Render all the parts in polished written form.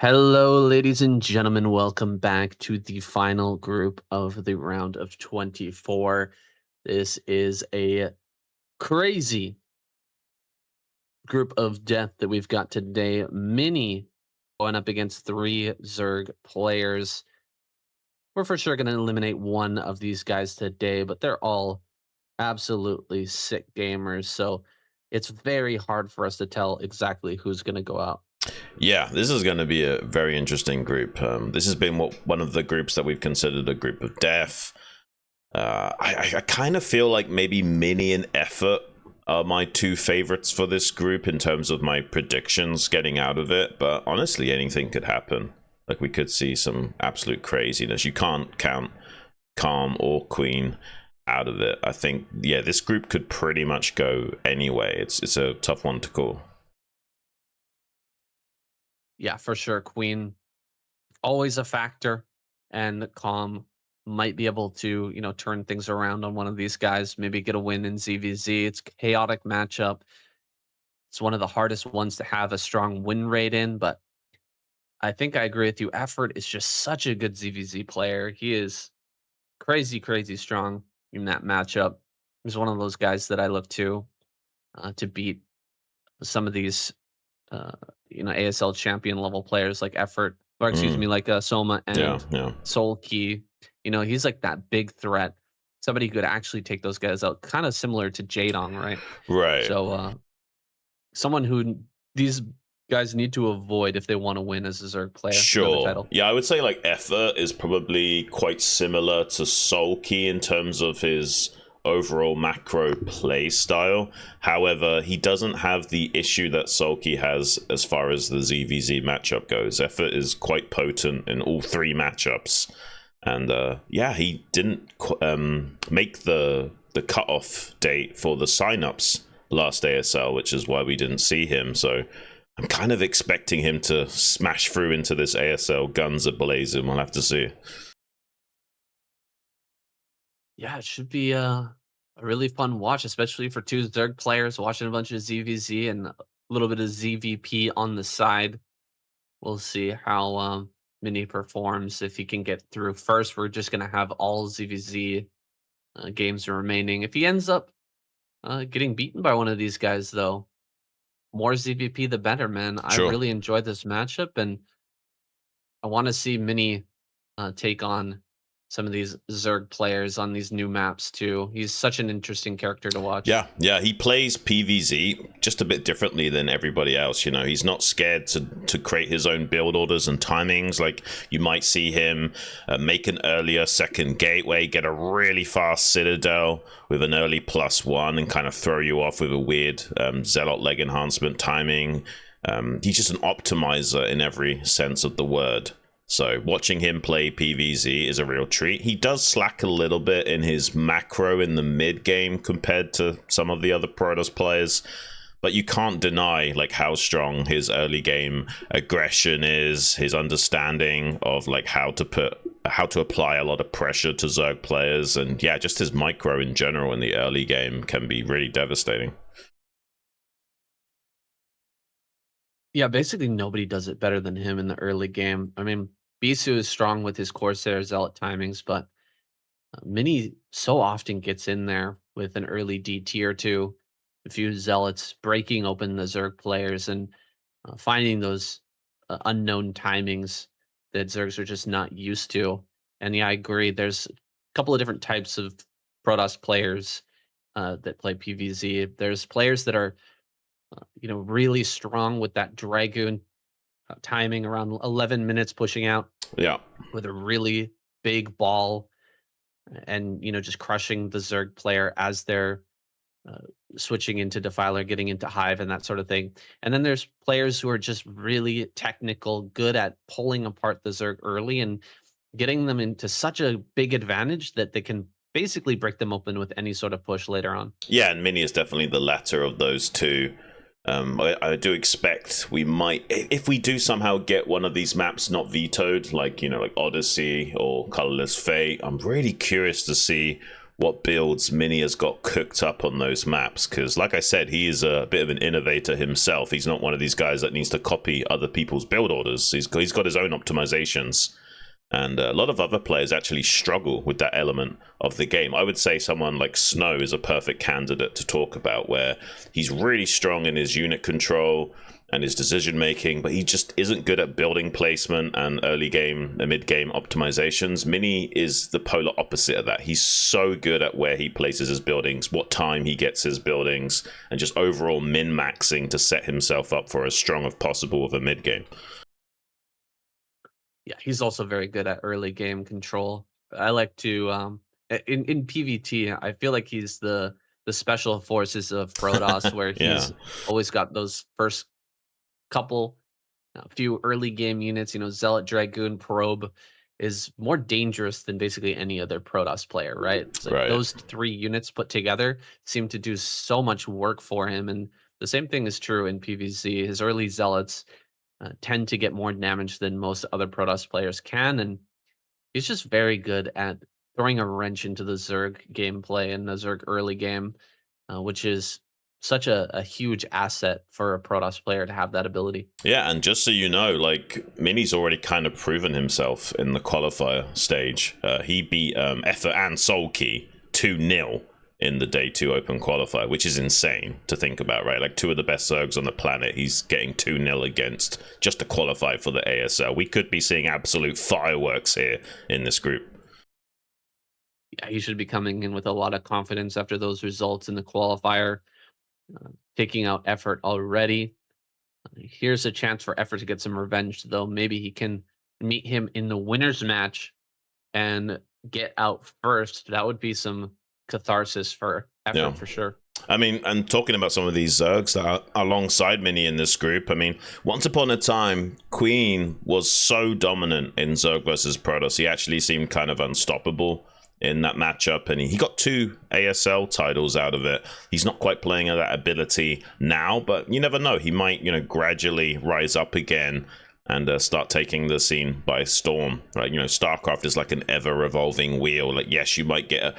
Hello, ladies and gentlemen. Welcome back to the final group of the round of 24. This is a crazy group of death that we've got today. Mini going up against three Zerg players. We're for sure going to eliminate one of these guys today, but they're all absolutely sick gamers. So it's very hard for us to tell exactly who's going to go out. Yeah, this is going to be a very interesting group. This has been one of the groups that we've considered a group of death. I kind of feel like maybe Mini and Effort are my two favorites for this group in terms of my predictions getting out of it. But honestly, anything could happen. Like, we could see some absolute craziness. You can't count Calm or Queen out of it. I think, yeah, this group could pretty much go anyway. It's a tough one to call. Yeah, for sure. Queen, always a factor, and Calm might be able to, turn things around on one of these guys, maybe get a win in ZVZ. It's a chaotic matchup. It's one of the hardest ones to have a strong win rate in, but I think I agree with you. Effort is just such a good ZVZ player. He is crazy, crazy strong in that matchup. He's one of those guys that I look to beat some of these ASL champion level players like Effort, or excuse me, like Soma and Soul Key. He's like that big threat. Somebody who could actually take those guys out, kind of similar to Jadong, right? Right. So someone who these guys need to avoid if they want to win as a Zerg player. Sure. Yeah, I would say like Effort is probably quite similar to Soul Key in terms of his overall macro play style. However, he doesn't have the issue that Sulky has as far as the ZVZ matchup goes. Effort is quite potent in all three matchups, and yeah, he didn't make the cutoff date for the signups last ASL, which is why we didn't see him. So I'm kind of expecting him to smash through into this ASL guns a-blazing. We'll have to see. Yeah, it should be a really fun watch, especially for two Zerg players watching a bunch of ZVZ and a little bit of ZVP on the side. We'll see how Mini performs if he can get through. First, we're just going to have all ZVZ games remaining. If he ends up getting beaten by one of these guys, though, more ZVP the better, man. Sure. I really enjoyed this matchup, and I want to see Mini take on some of these Zerg players on these new maps too. He's such an interesting character to watch. Yeah, he plays PvZ just a bit differently than everybody else. He's not scared to create his own build orders and timings. Like, you might see him make an earlier second gateway, get a really fast Citadel with an early +1 and kind of throw you off with a weird Zealot leg enhancement timing. He's just an optimizer in every sense of the word. So watching him play PvZ is a real treat. He does slack a little bit in his macro in the mid game compared to some of the other Protoss players, but you can't deny like how strong his early game aggression is, his understanding of like how to apply a lot of pressure to Zerg players, and yeah, just his micro in general in the early game can be really devastating. Yeah, basically nobody does it better than him in the early game. I mean, Bisu is strong with his Corsair Zealot timings, but Mini so often gets in there with an early DT or two, a few Zealots breaking open the Zerg players and finding those unknown timings that Zergs are just not used to. And yeah, I agree. There's a couple of different types of Protoss players that play PvZ. There's players that are really strong with that Dragoon timing around 11 minutes pushing out. Yeah. With a really big ball and, just crushing the Zerg player as they're switching into Defiler, getting into Hive and that sort of thing. And then there's players who are just really technical, good at pulling apart the Zerg early and getting them into such a big advantage that they can basically break them open with any sort of push later on. Yeah, and Mini is definitely the latter of those two. I do expect we might, if we do somehow get one of these maps not vetoed, like Odyssey or Colorless Fate, I'm really curious to see what builds Mini has got cooked up on those maps, because like I said, he is a bit of an innovator himself. He's not one of these guys that needs to copy other people's build orders. He's got his own optimizations. And a lot of other players actually struggle with that element of the game. I would say someone like Snow is a perfect candidate to talk about, where he's really strong in his unit control and his decision making, but he just isn't good at building placement and early game and mid game optimizations. Mini is the polar opposite of that. He's so good at where he places his buildings, what time he gets his buildings, and just overall min-maxing to set himself up for as strong as possible with a mid game. Yeah, he's also very good at early game control. I like to in PvT, I feel like he's the special forces of Protoss, where he's always got those first couple few early game units. You know, Zealot, Dragoon, Probe is more dangerous than basically any other Protoss player, right? It's like those 3 units put together seem to do so much work for him, and the same thing is true in PvZ. His early Zealots tend to get more damage than most other Protoss players can, and he's just very good at throwing a wrench into the Zerg gameplay and the Zerg early game, which is such a huge asset for a Protoss player to have that ability. Yeah, and just so you know, like, Mini's already kind of proven himself in the qualifier stage. He beat Effort and Soulkey 2-0 in the day 2 open qualifier, which is insane to think about, right? Like, 2 of the best Zergs on the planet, he's getting 2-0 against just to qualify for the ASL. We could be seeing absolute fireworks here in this group. Yeah, he should be coming in with a lot of confidence after those results in the qualifier, taking out Effort already. Here's a chance for Effort to get some revenge, though. Maybe he can meet him in the winner's match and get out first. That would be some catharsis for Effort, for sure. I mean, and talking about some of these Zergs that are alongside Mini in this group, I mean, once upon a time, Queen was so dominant in Zerg versus Protoss. He actually seemed kind of unstoppable in that matchup, and he got 2 ASL titles out of it. He's not quite playing at that ability now, but you never know. He might, you know, gradually rise up again and start taking the scene by storm, right? You know, StarCraft is like an ever-revolving wheel. Like, yes, you might get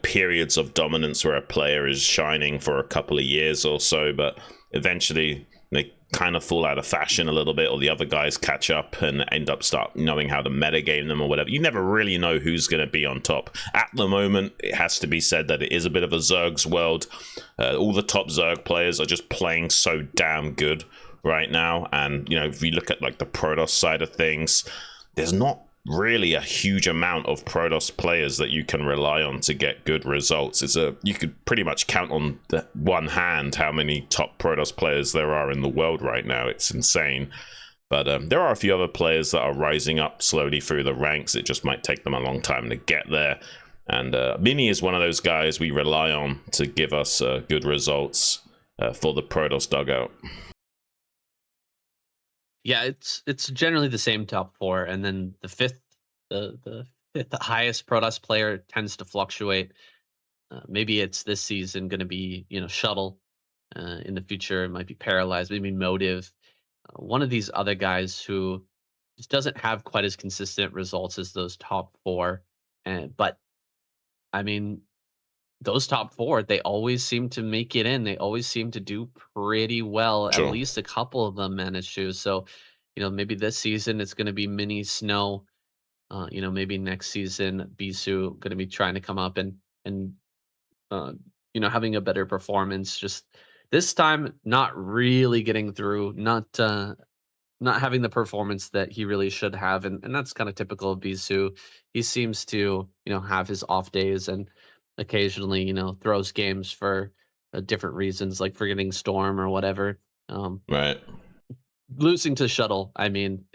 periods of dominance where a player is shining for a couple of years or so, but eventually they kind of fall out of fashion a little bit, or the other guys catch up and end up start knowing how to metagame them or whatever. You never really know who's going to be on top. At the moment, it has to be said that it is a bit of a Zerg's world. All the top Zerg players are just playing so damn good right now, and you know, if you look at like the Protoss side of things, there's not really a huge amount of Protoss players that you can rely on to get good results. You could pretty much count on the one hand how many top Protoss players there are in the world right now. It's insane. But there are a few other players that are rising up slowly through the ranks. It just might take them a long time to get there, and Mini is one of those guys we rely on to give us good results for the Protoss dugout. Yeah, it's generally the same top 4, and then the fifth highest Protoss player tends to fluctuate. Maybe it's this season going to be, you know, Shuttle. In the future, it might be Paralyzed, maybe Motive. One of these other guys who just doesn't have quite as consistent results as those top 4. But I mean, those top 4, they always seem to make it in. They always seem to do pretty well. Sure. At least a couple of them manage to. So, you know, maybe this season it's going to be Mini, Snow. You know, maybe next season Bisu going to be trying to come up and you know, having a better performance. Just this time, not really getting through. Not having the performance that he really should have, and that's kind of typical of Bisu. He seems to, you know, have his off days and occasionally, you know, throws games for different reasons, like forgetting Storm or whatever. Right. Losing to Shuttle, I mean,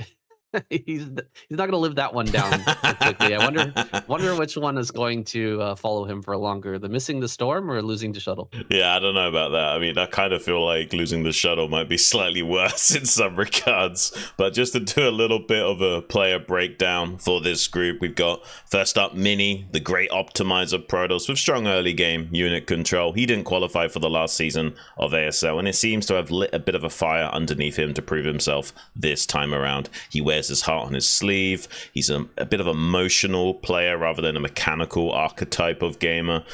he's not going to live that one down quickly. I wonder which one is going to follow him for longer, the missing the Storm or losing to Shuttle. Yeah, I don't know about that. I mean, I kind of feel like losing the Shuttle might be slightly worse in some regards. But just to do a little bit of a player breakdown for this group, we've got first up Mini, the great optimizer Protoss with strong early game unit control. He didn't qualify for the last season of ASL, and it seems to have lit a bit of a fire underneath him to prove himself this time around. He wears wears his heart on his sleeve. He's a bit of an emotional player rather than a mechanical archetype of gamer.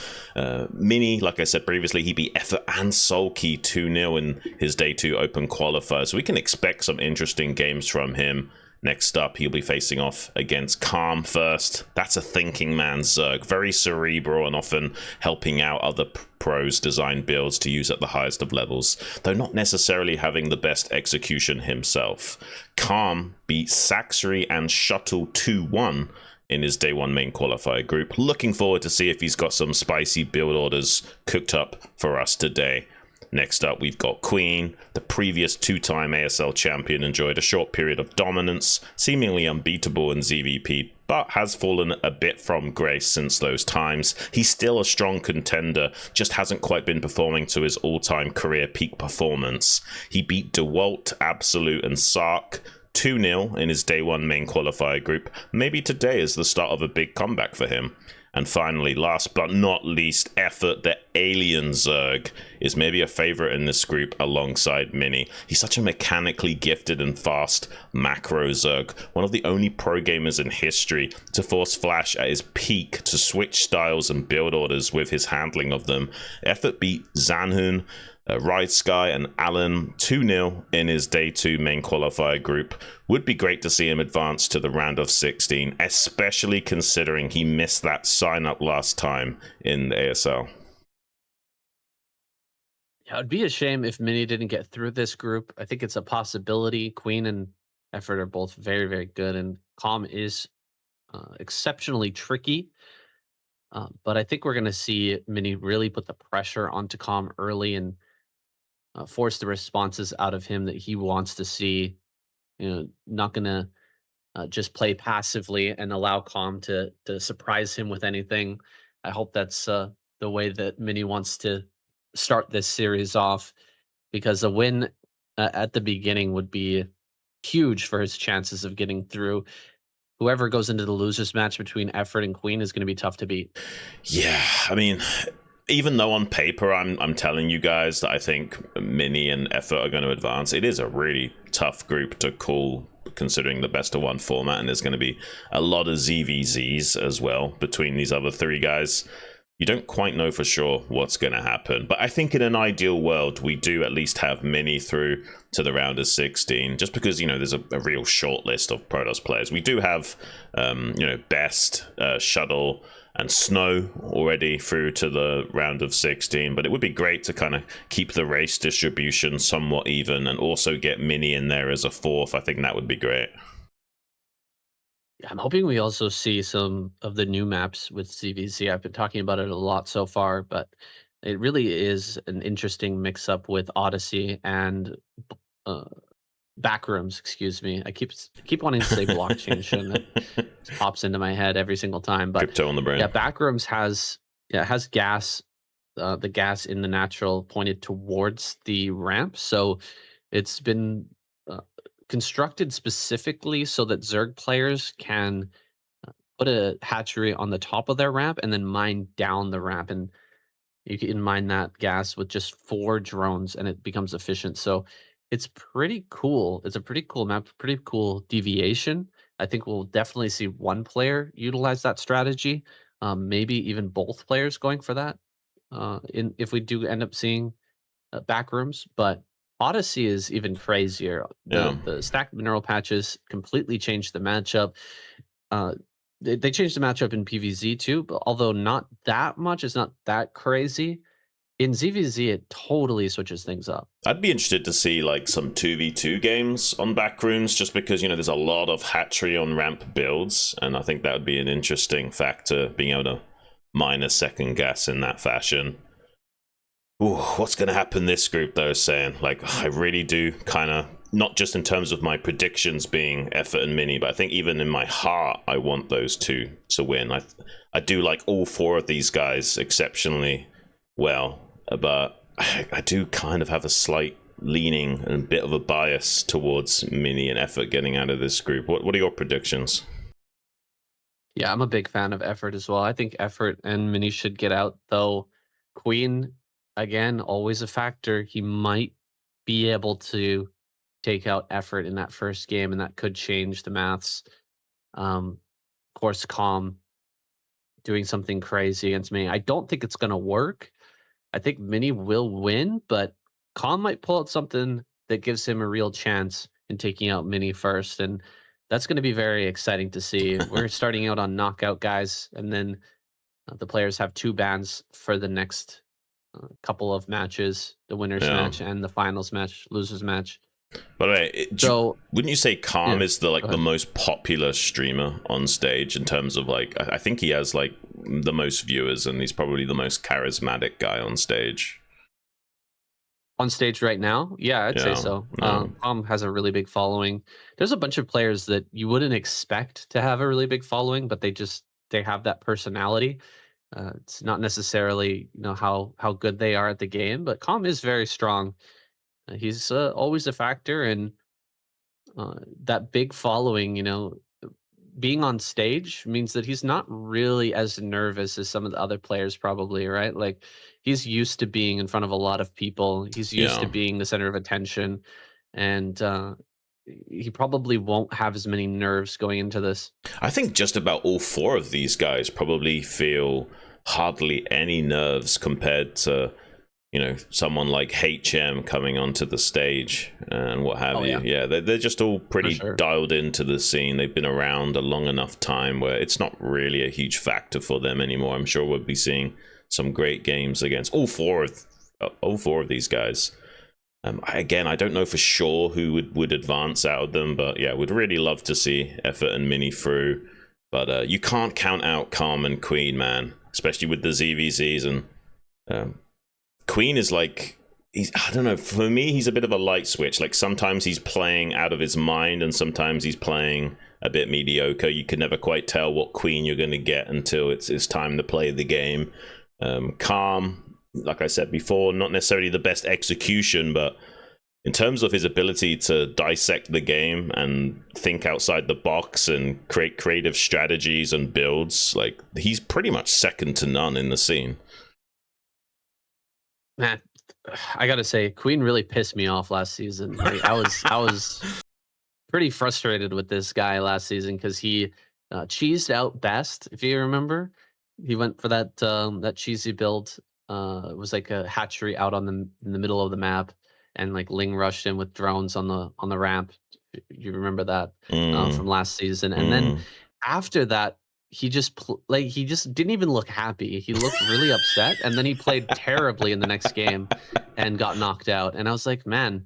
Mini, like I said previously, he beat Effort and Sulky 2-0 in his Day 2 Open qualifier, so we can expect some interesting games from him. Next up, he'll be facing off against Calm first. That's a thinking man Zerg, very cerebral and often helping out other pros design builds to use at the highest of levels, though not necessarily having the best execution himself. Calm beat Saxry and Shuttle 2-1 in his Day 1 main qualifier group. Looking forward to see if he's got some spicy build orders cooked up for us today. Next up, we've got Queen. The previous 2-time ASL champion enjoyed a short period of dominance, seemingly unbeatable in ZVP, but has fallen a bit from grace since those times. He's still a strong contender, just hasn't quite been performing to his all-time career peak performance. He beat DeWalt, Absolute, and Sark 2-0 in his Day 1 main qualifier group. Maybe today is the start of a big comeback for him. And finally, last but not least, Effort, the Alien Zerg, is maybe a favorite in this group alongside Mini. He's such a mechanically gifted and fast macro Zerg, one of the only pro gamers in history to force Flash at his peak to switch styles and build orders with his handling of them. Effort beat Zanhun, Ride Sky, and Allen 2-0 in his Day 2 main qualifier group. Would be great to see him advance to the round of 16, especially considering he missed that sign-up last time in the ASL. Yeah, it'd be a shame if Mini didn't get through this group. I think it's a possibility. Queen and Effort are both very, very good, and Calm is exceptionally tricky. But I think we're going to see Mini really put the pressure onto Calm early and force the responses out of him that he wants to see. You know, not going to just play passively and allow Calm to surprise him with anything. I hope that's the way that Mini wants to start this series off, because a win at the beginning would be huge for his chances of getting through. Whoever goes into the losers match between Effort and Queen is going to be tough to beat. Yeah, I mean, even though on paper I'm telling you guys that I think Mini and Effort are going to advance, it is a really tough group to call considering the best of one format, and there's going to be a lot of ZVZs as well between these other three guys. You don't quite know for sure what's going to happen, but I think in an ideal world we do at least have Mini through to the round of 16, just because, you know, there's a real short list of Protoss players. We do have you know, Best, Shuttle, and Snow already through to the round of 16, but it would be great to kind of keep the race distribution somewhat even and also get Mini in there as a fourth. I think that would be great. Yeah, I'm hoping we also see some of the new maps with CVC. I've been talking about it a lot so far, but it really is an interesting mix-up with Odyssey and uh, Backrooms. Excuse me. I keep wanting to say blockchain, shouldn't it? Just pops into my head every single time. But Crypto on the brain. yeah, Backrooms has gas, the gas in the natural pointed towards the ramp, so it's been uh, constructed specifically so that Zerg players can put a hatchery on the top of their ramp and then mine down the ramp, and you can mine that gas with just 4 drones and it becomes efficient. So it's pretty cool. It's a pretty cool map, pretty cool deviation. I think we'll definitely see one player utilize that strategy, maybe even both players going for that, in if we do end up seeing back rooms. But Odyssey is even crazier. Yeah. The stacked mineral patches completely changed the matchup. Uh, they changed the matchup in PvZ too, but although not that much, it's not that crazy. In ZVZ, it totally switches things up. I'd be interested to see like some 2v2 games on Backrooms, just because, you know, there's a lot of hatchery on ramp builds, and I think that would be an interesting factor, being able to mine a second gas in that fashion. Ooh, what's going to happen this group though, saying, like, I really do kind of, not just in terms of my predictions being Effort and Mini, but I think even in my heart, I want those two to win. I do like all 4 of these guys exceptionally well, but I do kind of have a slight leaning and a bit of a bias towards Mini and Effort getting out of this group. What are your predictions? Yeah, I'm a big fan of Effort as well. I think Effort and Mini should get out, though. Queen, again, always a factor. He might be able to take out effort in that first game, and that could change the maths. Of course, Calm doing something crazy against me. I don't think it's gonna work. I think Mini will win, but Calm might pull out something that gives him a real chance in taking out Mini first, and that's going to be very exciting to see. We're starting out on knockout guys, and then the players have 2 bans for the next couple of matches: the winners match and the finals match, losers match. By the way, So wouldn't you say Calm is the go the most popular streamer on stage in terms of like? I think he has like the most viewers, and he's probably the most charismatic guy on stage. on stage right now? Yeah, I'd say so. Calm has a really big following. There's a bunch of players that you wouldn't expect to have a really big following, but they have that personality. It's not necessarily how good they are at the game, but Calm is very strong. He's always a factor, and that big following, being on stage means that he's not really as nervous as some of the other players probably, right? Like, he's used to being in front of a lot of people. He's used to being the center of attention, and he probably won't have as many nerves going into this. I think just about all 4 of these guys probably feel hardly any nerves compared to someone like HM coming onto the stage and what have you. Yeah, they're just all pretty dialed into the scene. They've been around a long enough time where it's not really a huge factor for them anymore. I'm sure we'll be seeing some great games against all four of these guys. Again, I don't know for sure who would advance out of them, but yeah, would really love to see Effort and Mini through. But you can't count out Calm and Queen, man, especially with the ZVZs. And Queen is like, I don't know, for me, he's a bit of a light switch. Like, sometimes he's playing out of his mind, and sometimes he's playing a bit mediocre. You can never quite tell what Queen you're going to get until it's time to play the game. Calm, like I said before, not necessarily the best execution, but in terms of his ability to dissect the game and think outside the box and create creative strategies and builds, like, he's pretty much second to none in the scene. Man, I gotta say, Queen really pissed me off last season. Like, I was pretty frustrated with this guy last season because he cheesed out best. If you remember, he went for that cheesy build. It was like a hatchery out in the middle of the map, and like Ling rushed in with drones on the ramp. You remember that from last season, and then after that, he just didn't even look happy. He looked really upset, and then he played terribly in the next game and got knocked out. And I was like, man,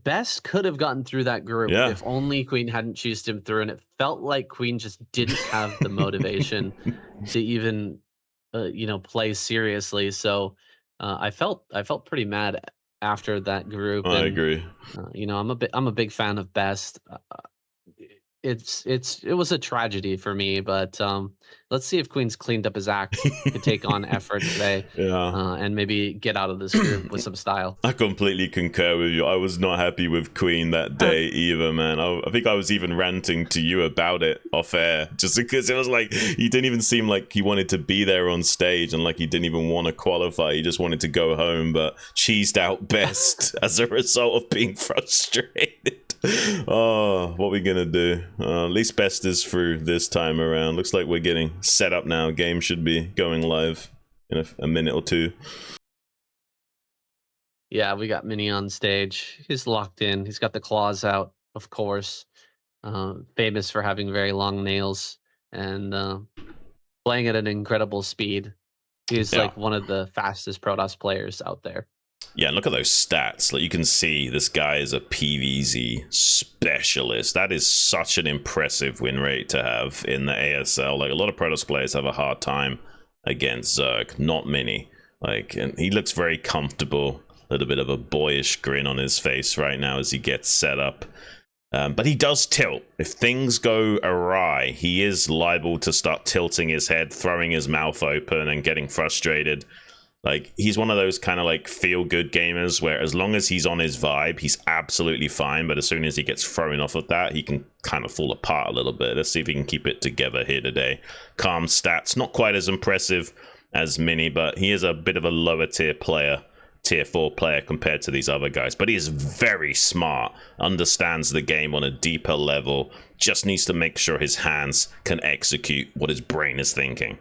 Best could have gotten through that group if only Queen hadn't cheesed him through. And it felt like Queen just didn't have the motivation to even play seriously. So I felt pretty mad after that group. I agree. I'm a big fan of Best. It was a tragedy for me, but let's see if Queen's cleaned up his act to take on Effort today, and maybe get out of this group with some style. I completely concur with you. I was not happy with Queen that day either, man. I think I was even ranting to you about it off air, just because it was like he didn't even seem like he wanted to be there on stage, and like he didn't even want to qualify. He just wanted to go home, but cheesed out Best as a result of being frustrated. Oh, what are we gonna do? At least Best is through this time around. Looks like we're getting set up now. Game should be going live in a minute or two. Yeah, we got Mini on stage. He's locked in. He's got the claws out, of course. Famous for having very long nails and playing at an incredible speed. He's like one of the fastest Protoss players out there. Yeah, and look at those stats. Like, you can see this guy is a PVZ specialist. That is such an impressive win rate to have in the ASL. Like, a lot of Protoss players have a hard time against Zerg, not many. Like, and he looks very comfortable. A little bit of a boyish grin on his face right now as he gets set up. But he does tilt. If things go awry, he is liable to start tilting his head, throwing his mouth open, and getting frustrated. Like, he's one of those kind of like feel-good gamers where as long as he's on his vibe, he's absolutely fine. But as soon as he gets thrown off of that, he can kind of fall apart a little bit. Let's see if he can keep it together here today. Calm stats, not quite as impressive as Mini, but he is a bit of a lower tier player tier 4 player compared to these other guys, but he is very smart, understands the game on a deeper level, just needs to make sure his hands can execute what his brain is thinking.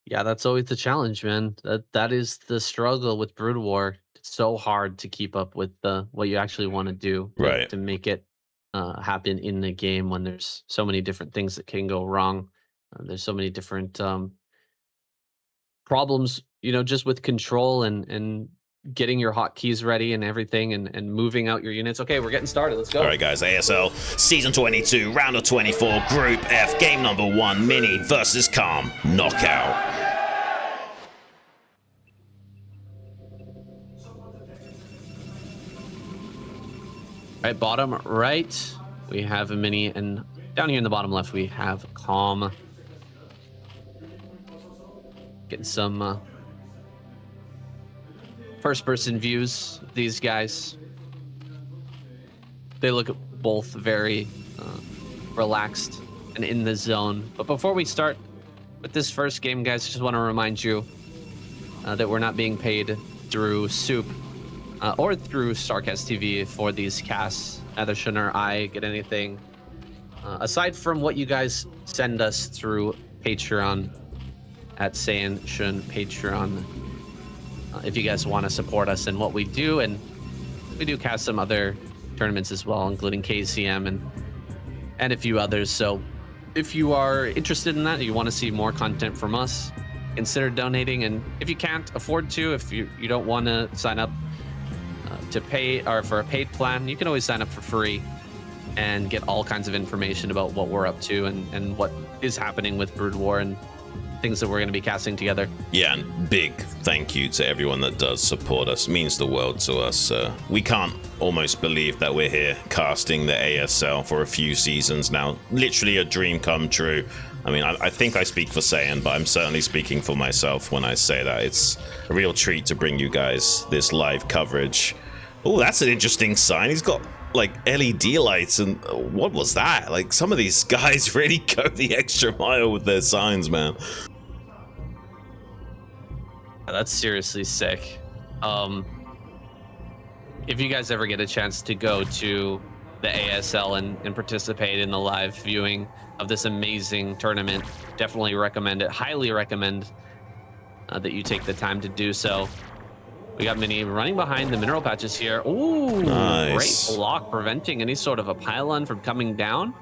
Yeah, that's always the challenge, man. That is the struggle with Brood War. It's so hard to keep up with what you actually want to do Right. to make it happen in the game when there's so many different things that can go wrong. There's so many different problems, just with control and getting your hotkeys ready and everything and moving out your units. Okay, we're getting started. Let's go. All right, guys. ASL Season 22, Round of 24, Group F, Game number 1, Mini versus Calm, Knockout. All right, bottom right, we have a Mini, and down here in the bottom left, we have Calm. Getting some first-person views of these guys. They look both very relaxed and in the zone. But before we start with this first game, guys, I just want to remind you that we're not being paid through Soup or through StarCastTV for these casts. Neither Xun or I get anything aside from what you guys send us through Patreon at Saiyan Xun Patreon. If you guys want to support us in what we do, and we do cast some other tournaments as well, including KCM and a few others. So if you are interested in that, you want to see more content from us, consider donating. And if you can't afford to, if you don't want to sign up to pay or for a paid plan, you can always sign up for free and get all kinds of information about what we're up to and what is happening with Brood War and things that we're going to be casting together. Yeah, and big thank you to everyone that does support us. It means the world to us. We can't almost believe that we're here casting the ASL for a few seasons now. Literally a dream come true. I mean, I think I speak for Saiyan, but I'm certainly speaking for myself when I say that. It's a real treat to bring you guys this live coverage. Oh, that's an interesting sign. He's got like LED lights, and what was that? Like, some of these guys really go the extra mile with their signs, man. That's seriously sick. If you guys ever get a chance to go to the ASL and participate in the live viewing of this amazing tournament, definitely recommend it. Highly recommend that you take the time to do so. We got Mini running behind the mineral patches here. Ooh, nice. Great block, preventing any sort of a pylon from coming down.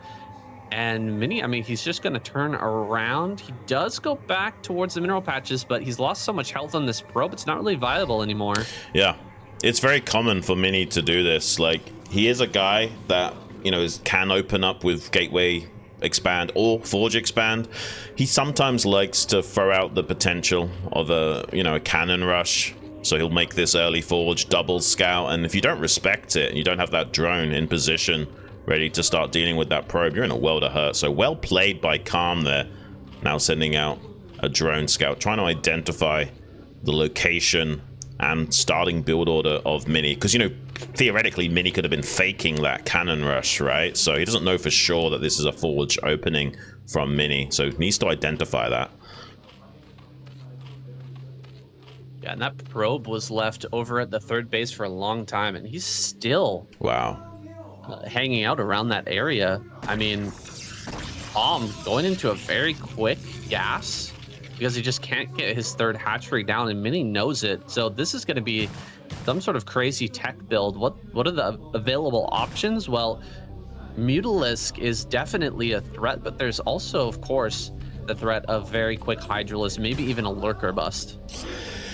And Mini, I mean, he's just going to turn around. He does go back towards the mineral patches, but he's lost so much health on this probe, it's not really viable anymore. Yeah, it's very common for Mini to do this. Like, he is a guy that, can open up with Gateway Expand or Forge Expand. He sometimes likes to throw out the potential of a cannon rush. So he'll make this early Forge, double scout, and if you don't respect it, and you don't have that drone in position ready to start dealing with that probe, you're in a world of hurt. So well played by Calm there. Now sending out a drone scout, trying to identify the location and starting build order of Mini. Because, theoretically, Mini could have been faking that cannon rush, right? So he doesn't know for sure that this is a Forge opening from Mini. So he needs to identify that. Yeah, and that probe was left over at the third base for a long time, and he's still hanging out around that area. I mean, Calm going into a very quick gas because he just can't get his third hatchery down, and Mini knows it. So this is going to be some sort of crazy tech build. What are the available options? Well, Mutalisk is definitely a threat, but there's also, of course, the threat of very quick Hydralisk, maybe even a Lurker bust.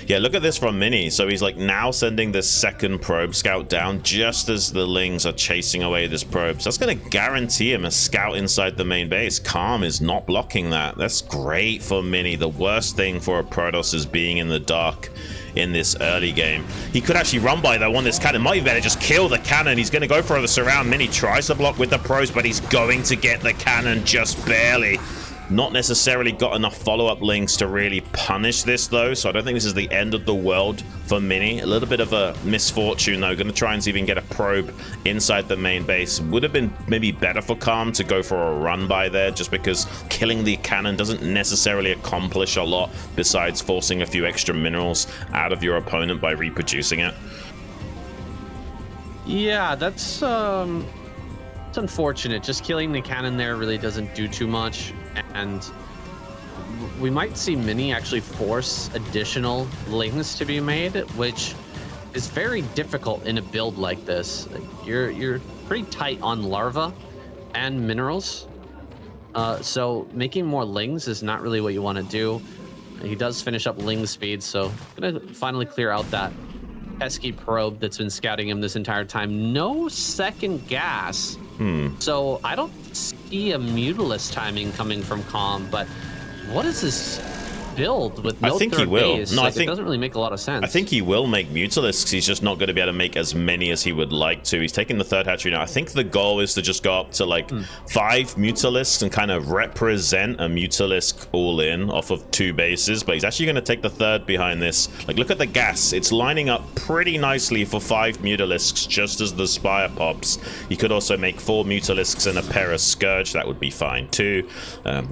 Yeah, look at this from Mini. So he's like now sending this second probe scout down just as the Lings are chasing away this probe. So that's going to guarantee him a scout inside the main base. Calm is not blocking that. That's great for Mini. The worst thing for a Protoss is being in the dark in this early game. He could actually run by though on this cannon. Might be better just kill the cannon. He's going to go for the surround. Mini tries to block with the probes, but he's going to get the cannon just barely. Not necessarily got enough follow-up links to really punish this, though, so I don't think this is the end of the world for Mini. A little bit of a misfortune, though. Going to try and see if he can get a probe inside the main base. Would have been maybe better for Calm to go for a run by there, just because killing the cannon doesn't necessarily accomplish a lot besides forcing a few extra minerals out of your opponent by reproducing it. Yeah, that's it's unfortunate. Just killing the cannon there really doesn't do too much, and we might see Mini actually force additional lings to be made, which is very difficult in a build like this. You're pretty tight on larva and minerals, so making more lings is not really what you want to do. He does finish up ling speed, so gonna finally clear out that pesky probe that's been scouting him this entire time. No second gas. So I don't see a Mutalisk timing coming from Calm, but what is this build with no third base? No, like, I think it doesn't really make a lot of sense. I think he will make Mutalisks. He's just not going to be able to make as many as he would like to. He's taking the third hatchery now. I think the goal is to just go up to like 5 Mutalisks and kind of represent a Mutalisk all in off of 2 bases. But he's actually going to take the third behind this. Like, look at the gas. It's lining up pretty nicely for 5 Mutalisks just as the Spire pops. He could also make 4 Mutalisks and a pair of Scourge. That would be fine too.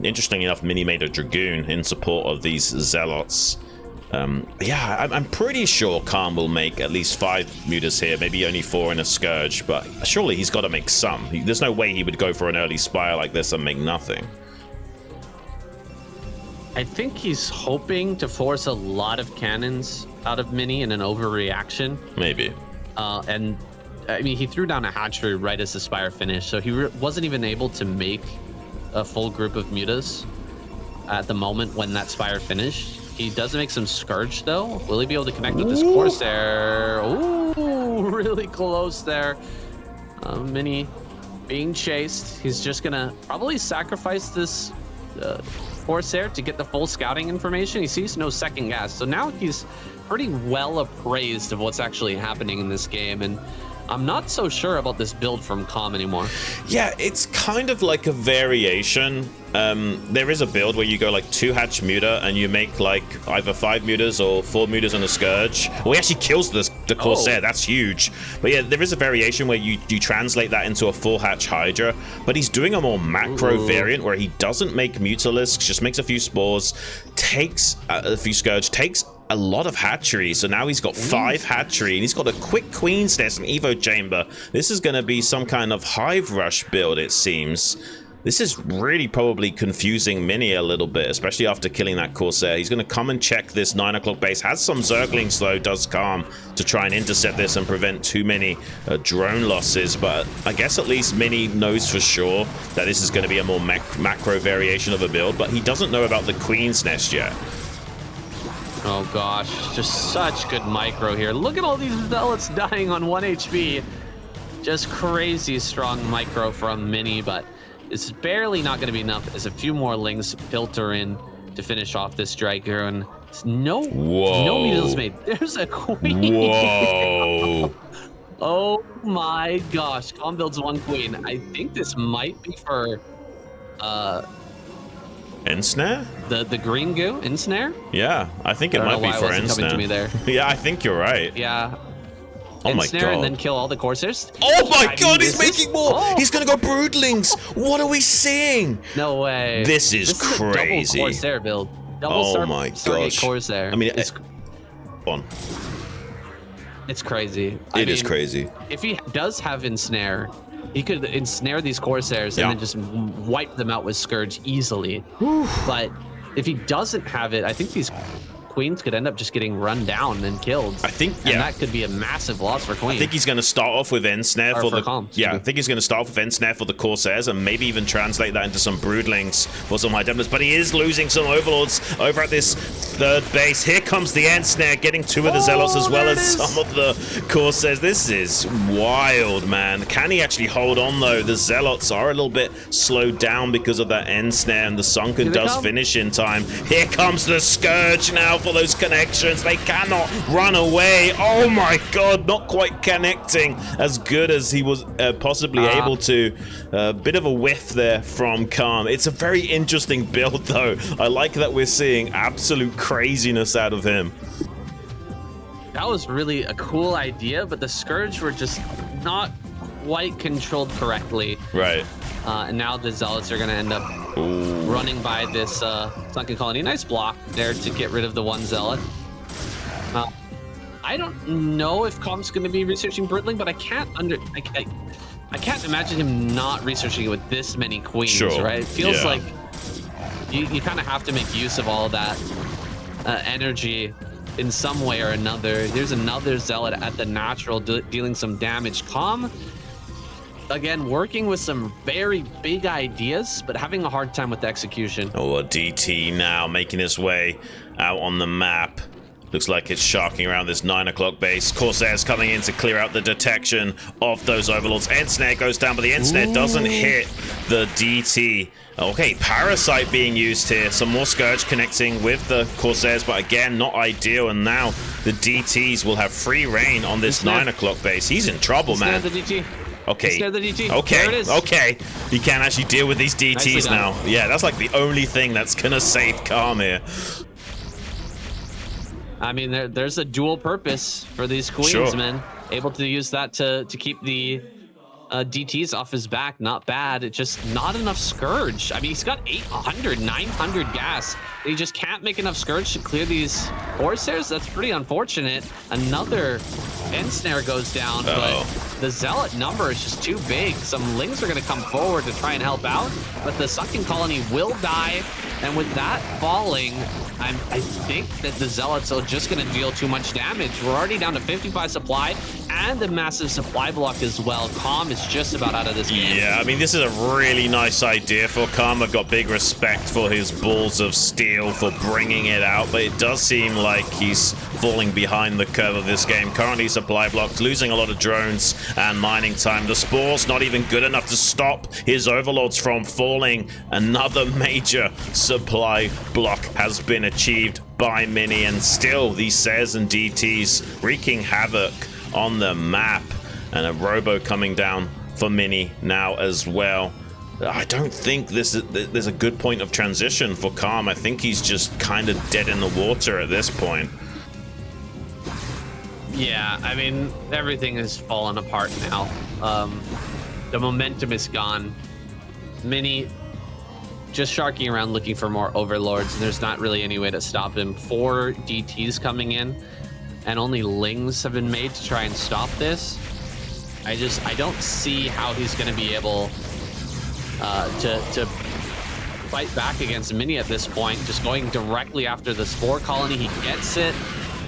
Interesting enough, Mini made a Dragoon in support of these Zealots. Yeah, I'm pretty sure Calm will make at least 5 mutas here, maybe only 4 in a Scourge, but surely he's got to make some. There's no way he would go for an early Spire like this and make nothing. I think he's hoping to force a lot of cannons out of Mini in an overreaction. Maybe. And I mean, he threw down a hatchery right as the Spire finished, so he wasn't even able to make a full group of mutas at the moment when that Spire finished. He does make some Scourge, though. Will he be able to connect with this Corsair? Ooh, really close there. Mini being chased. He's just gonna probably sacrifice this Corsair to get the full scouting information. He sees no second gas, so now he's pretty well appraised of what's actually happening in this game, and I'm not so sure about this build from Calm anymore. Yeah, it's kind of like a variation. There is a build where you go like 2 hatch muta and you make like either 5 mutas or 4 mutas and a Scourge. Well, he actually kills the Corsair. That's huge. But yeah, there is a variation where you translate that into a 4 hatch Hydra, but he's doing a more macro variant where he doesn't make Mutalisks, just makes a few spores, takes a few Scourge, takes a lot of hatchery. So now he's got 5 hatchery and he's got a quick Queen's Nest and Evo Chamber. This is going to be some kind of Hive Rush build, it seems. This is really probably confusing Mini a little bit, especially after killing that Corsair. He's going to come and check this 9 o'clock base. Has some Zerglings, though, does Calm, to try and intercept this and prevent too many drone losses. But I guess at least Mini knows for sure that this is going to be a more macro variation of a build, but he doesn't know about the Queen's Nest yet. Oh gosh, just such good micro here. Look at all these Zealots dying on 1 HP. Just crazy strong micro from Mini, but it's barely not going to be enough as a few more lings filter in to finish off this StRyKeR, and no needles made. There's a queen. Whoa. Oh my gosh, Calm builds 1 queen. I think this might be for Ensnare? The green goo Ensnare? Yeah, I think it might be for Ensnare. Coming to me there. Yeah, I think you're right. Yeah. Oh my god. And then kill all the Corsairs. Oh my god, he's making more! Oh. He's gonna go Broodlings! What are we seeing? No way. This is crazy. Is a double Corsair build. Double my gosh. Corsair. I mean, it's on. It's crazy. It is crazy. If he does have Ensnare, he could ensnare these Corsairs and then just wipe them out with Scourge easily. But if he doesn't have it, I think these Queens could end up just getting run down and killed. I think, and that could be a massive loss for Queen. I think he's going to start off with Ensnare for the Calm. I think he's going to start off with Ensnare for the Corsairs and maybe even translate that into some Broodlings for some high templars. But he is losing some Overlords over at this 3rd base. Here comes the Ensnare, getting 2 of the Zealots as well as some of the Corsairs. This is wild, man. Can he actually hold on though? The Zealots are a little bit slowed down because of that Ensnare, and the Sunken does finish in time. Here comes the Scourge now out for those connections. They cannot run away. Oh my god, not quite connecting as good as he was possibly able to. A bit of a whiff there from Calm. It's a very interesting build though. I like that we're seeing absolute craziness out of him. That was really a cool idea, but the Scourge were just not quite controlled correctly. Right. And now the Zealots are going to end up running by this Sunken Colony. Nice block there to get rid of the one Zealot. I don't know if Calm's going to be researching Brindling, but I can't imagine him not researching it with this many queens, right? It feels like you kind of have to make use of all of that energy in some way or another. There's another Zealot at the natural dealing some damage. Calm, again, working with some very big ideas, but having a hard time with the execution. Oh, a DT now making his way out on the map. Looks like it's sharking around this 9 o'clock base. Corsairs coming in to clear out the detection of those overlords. End snare goes down, but the end snare doesn't hit the DT. Okay, Parasite being used here. Some more Scourge connecting with the Corsairs, but again, not ideal. And now the DTs will have free reign on this 9 o'clock base. He's in trouble, man. The DT. Okay. The DT. Okay. There it is. Okay. He can actually deal with these DTs now. Yeah, that's like the only thing that's gonna save Calm here. I mean, there's a dual purpose for these queens, man. Able to use that to keep the DTs off his back. Not bad. It's just not enough Scourge. I mean, he's got 800, 900 gas. He just can't make enough Scourge to clear these Corsairs. That's pretty unfortunate. Another end snare goes down, but the Zealot number is just too big. Some Lings are going to come forward to try and help out, but the Sunken Colony will die. And with that falling, I think that the Zealots are just going to deal too much damage. We're already down to 55 supply and a massive supply block as well. Calm is just about out of this game. Yeah, I mean, this is a really nice idea for Calm. I've got big respect for his balls of steel for bringing it out, but it does seem like he's falling behind the curve of this game. Currently, supply blocks, losing a lot of drones and mining time. The Spore's not even good enough to stop his overlords from falling. Another major supply block has been achieved by Mini, and still these Sairs and DTs wreaking havoc on the map. And a Robo coming down for Mini now as well. I don't think there's a good point of transition for Calm. I think he's just kind of dead in the water at this point. Yeah, I mean, everything has fallen apart now. The momentum is gone. Mini just sharking around looking for more overlords, and there's not really any way to stop him. 4 DTs coming in, and only Lings have been made to try and stop this. I don't see how he's going to be able to fight back against Mini at this point. Just going directly after the Spore Colony, he gets it,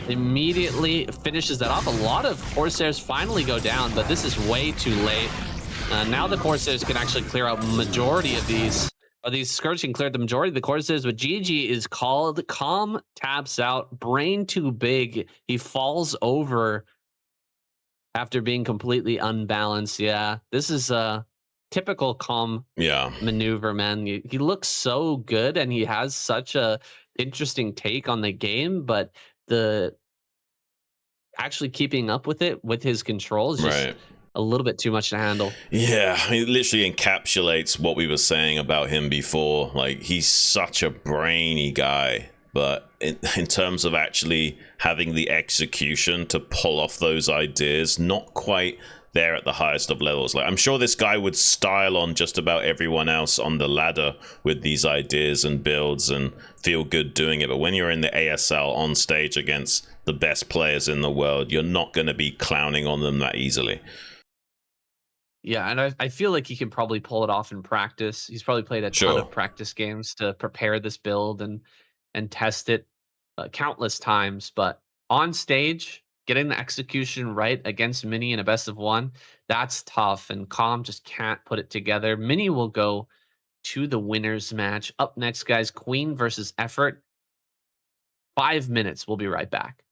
immediately finishes that off. A lot of Corsairs finally go down, but this is way too late. Now the Corsairs can actually clear out majority of these. These Scourge can clear the majority of the Corsairs, but GG is called. Calm taps out. Brain too big. He falls over after being completely unbalanced. Yeah, this is a typical Calm maneuver, man. He looks so good, and he has such a interesting take on the game, but the actually keeping up with it with his control is just a little bit too much to handle. Yeah, it literally encapsulates what we were saying about him before. Like, he's such a brainy guy, but in terms of actually having the execution to pull off those ideas, not quite there at the highest of levels. Like, I'm sure this guy would style on just about everyone else on the ladder with these ideas and builds and feel good doing it, but when you're in the ASL on stage against the best players in the world, you're not going to be clowning on them that easily. Yeah, and I feel like he can probably pull it off in practice. He's probably played a ton of practice games to prepare this build and test it countless times. But on stage, getting the execution right against Mini in a best of 1, that's tough. And Calm just can't put it together. Mini will go to the winners match. Up next, guys, Queen versus Effort. 5 minutes. We'll be right back.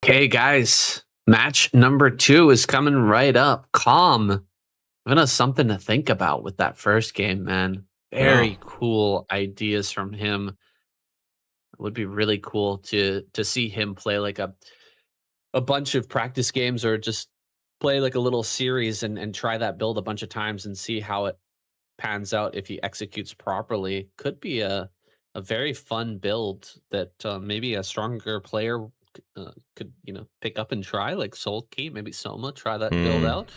Okay, guys, match number 2 is coming right up. Calm, giving us something to think about with that first game, man. Oh. Very cool ideas from him. It would be really cool to see him play like a bunch of practice games or just play like a little series and try that build a bunch of times and see how it pans out if he executes properly. Could be a very fun build that maybe a stronger player could pick up and try, like Sulky, maybe Soma, try that build Hmm. out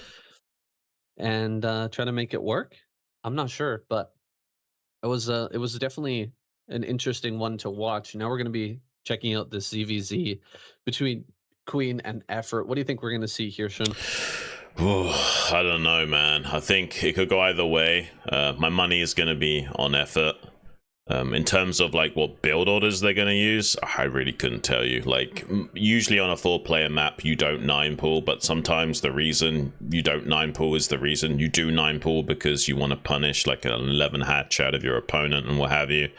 and try to make it work. I'm not sure, but it was definitely an interesting one to watch. Now we're going to be checking out this ZVZ between Queen and Effort. What do you think we're going to see here, Shun? Ooh, I don't know, man. I think it could go either way. My money is going to be on Effort. In terms of like what build orders they're going to use, I really couldn't tell you. Like usually on a 4-player map you don't 9-pull, but sometimes the reason you don't 9-pull is the reason you do 9-pull, because you want to punish like an 11 hatch out of your opponent and what have you.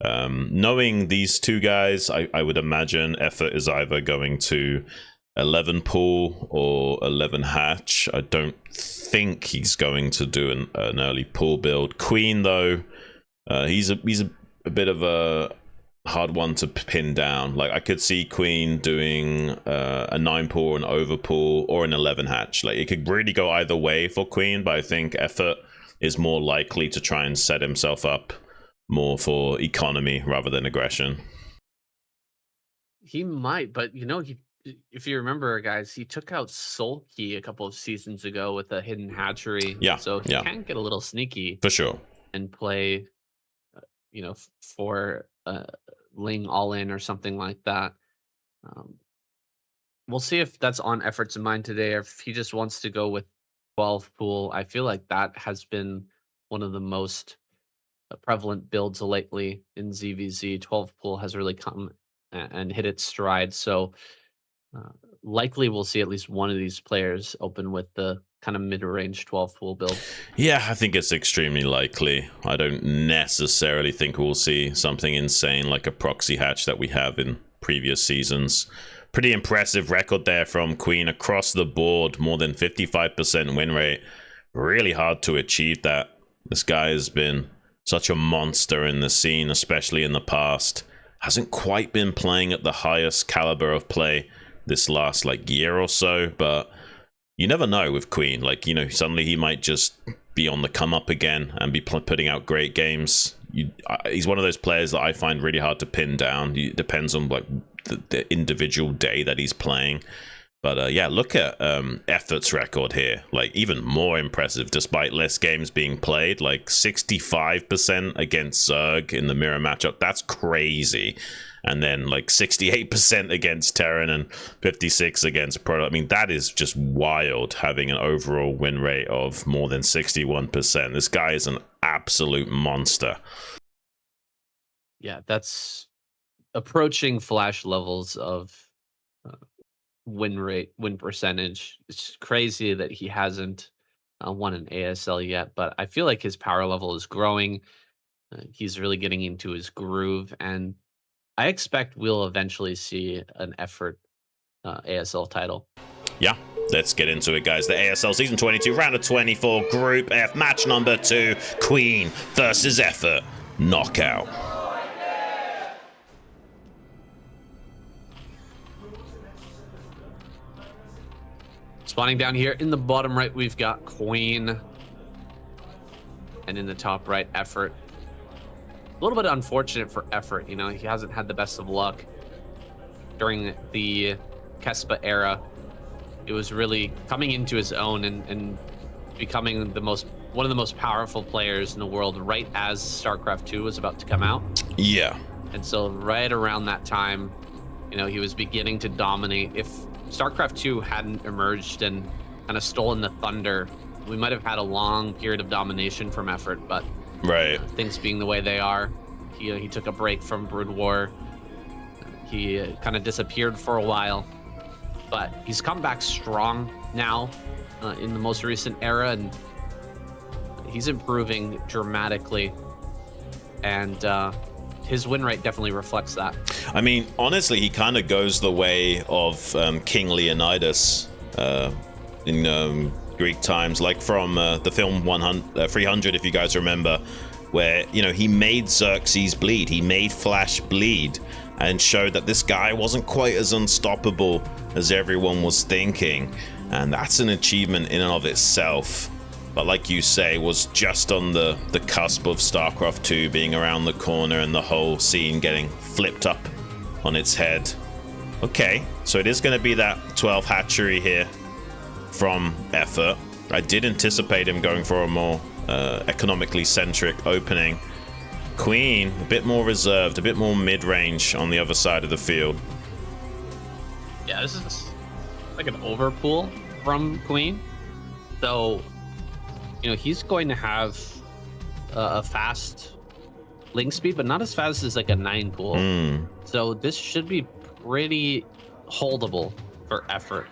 Knowing these two guys, I would imagine Effort is either going to 11 pull or 11 hatch. I don't think he's going to do an early pull build. Queen though, he's a bit of a hard one to pin down. Like I could see Queen doing a 9 pull, an over pull, or an 11 hatch. Like it could really go either way for Queen, but I think Effort is more likely to try and set himself up more for economy rather than aggression. He might, but if you remember, guys, he took out Sulky a couple of seasons ago with a hidden hatchery. Yeah, So he yeah, can get a little sneaky for sure. and play, for Ling all in or something like that. Um, we'll see if that's on Effort's in mind today, or if he just wants to go with 12 pool. I feel like that has been one of the most prevalent builds lately in ZVZ. 12 pool has really come and hit its stride. So uh, likely we'll see at least one of these players open with the kind of mid-range 12 pool build. Yeah, I think it's extremely likely. I don't necessarily think we'll see something insane like a proxy hatch that we have in previous seasons. Pretty impressive record there from Queen across the board, more than 55% win rate. Really hard to achieve that. This guy has been such a monster in the scene, especially in the past. Hasn't quite been playing at the highest caliber of play this last year or so, but you never know with Queen. Suddenly he might just be on the come up again and be putting out great games. He's one of those players that I find really hard to pin down. It depends on the individual day that he's playing. But yeah, look at Effort's record here. Even more impressive despite less games being played. 65% against Zerg in the mirror matchup. That's crazy. And then 68% against Terran and 56 against Proto. I mean, that is just wild, having an overall win rate of more than 61%. This guy is an absolute monster. Yeah, that's approaching Flash levels of win percentage. It's crazy that he hasn't won an ASL yet, but I feel like his power level is growing. He's really getting into his groove, and I expect we'll eventually see an Effort ASL title. Yeah, let's get into it, guys. The ASL Season 22, Round of 24, Group F, match number 2, Queen versus Effort, knockout. Spawning down here in the bottom right, we've got Queen, and in the top right, Effort. A little bit unfortunate for Effort, he hasn't had the best of luck during the Kespa era. It was really coming into his own and becoming one of the most powerful players in the world right as StarCraft 2 was about to come out. Yeah. And so right around that time, he was beginning to dominate. If StarCraft 2 hadn't emerged and kind of stolen the thunder, we might have had a long period of domination from Effort, but right. Things being the way they are, he took a break from Brood War. He kind of disappeared for a while, but he's come back strong now in the most recent era, and he's improving dramatically. And his win rate definitely reflects that. I mean, honestly, he kind of goes the way of King Leonidas in Greek times, like from the film 300, if you guys remember, where, you know, he made Xerxes bleed, he made Flash bleed, and showed that this guy wasn't quite as unstoppable as everyone was thinking. And that's an achievement in and of itself. But like you say, was just on the cusp of StarCraft 2 being around the corner and the whole scene getting flipped up on its head. Okay, so it is going to be that 12 hatchery here from Effort. I did anticipate him going for a more economically centric opening. Queen, a bit more reserved, a bit more mid-range on the other side of the field. Yeah, this is like an overpool from Queen. So, you know, he's going to have a fast link speed, but not as fast as like a 9 pool. So this should be pretty holdable for Effort.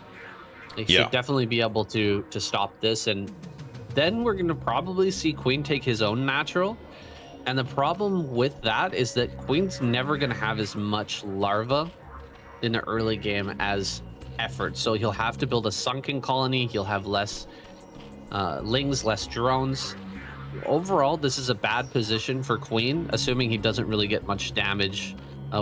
He should definitely be able to stop this, and then we're going to probably see Queen take his own natural. And the problem with that is that Queen's never going to have as much larva in the early game as Effort. So he'll have to build a sunken colony. He'll have less lings, less drones. Overall, this is a bad position for Queen, assuming he doesn't really get much damage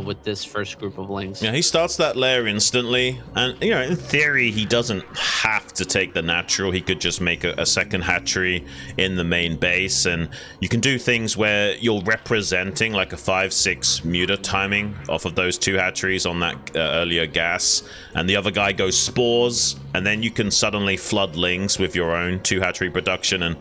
with this first group of lings. Yeah, he starts that lair instantly, and, you know, in theory, he doesn't have to take the natural. He could just make a second hatchery in the main base, and you can do things where you're representing like a 5-6 muta timing off of those 2 hatcheries on that earlier gas, and the other guy goes spores, and then you can suddenly flood lings with your own 2 hatchery production, and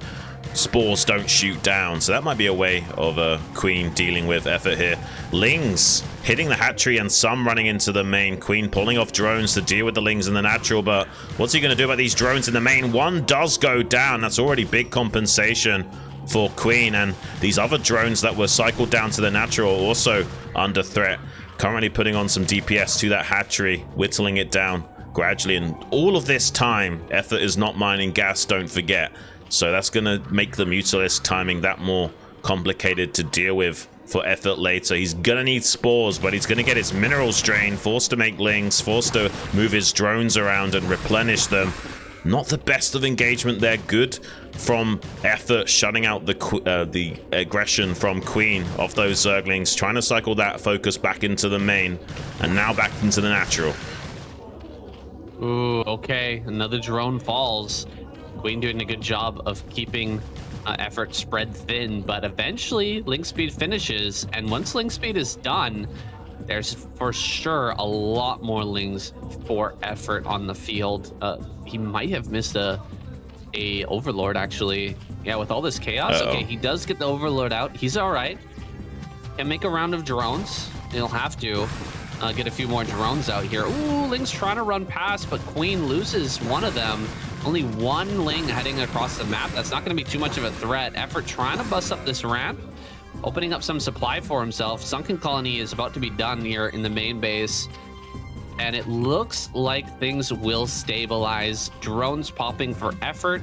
spores don't shoot down. So that might be a way of Queen dealing with Effort here. Lings hitting the hatchery and some running into the main. Queen pulling off drones to deal with the lings in the natural, but what's he going to do about these drones in the main? One does go down. That's already big compensation for Queen, and these other drones that were cycled down to the natural are also under threat. Currently putting on some DPS to that hatchery, whittling it down gradually, and all of this time Effort is not mining gas, don't forget. So that's going to make the Mutalisk timing that more complicated to deal with for Effort later. He's going to need spores, but he's going to get his minerals drained, forced to make lings, forced to move his drones around and replenish them. Not the best of engagement there. Good from Effort, shutting out the aggression from Queen of those Zerglings, trying to cycle that focus back into the main, and now back into the natural. Ooh, okay. Another drone falls. Queen doing a good job of keeping Effort spread thin, but eventually link speed finishes, and once link speed is done, there's for sure a lot more lings for Effort on the field. He might have missed a Overlord, actually. Yeah, with all this chaos. Okay, he does get the Overlord out. He's all right. Can make a round of drones. He'll have to get a few more drones out here. Ooh, Ling's trying to run past, but Queen loses one of them. Only one Ling heading across the map. That's not going to be too much of a threat. Effort trying to bust up this ramp, opening up some supply for himself. Sunken Colony is about to be done here in the main base, and it looks like things will stabilize. Drones popping for Effort,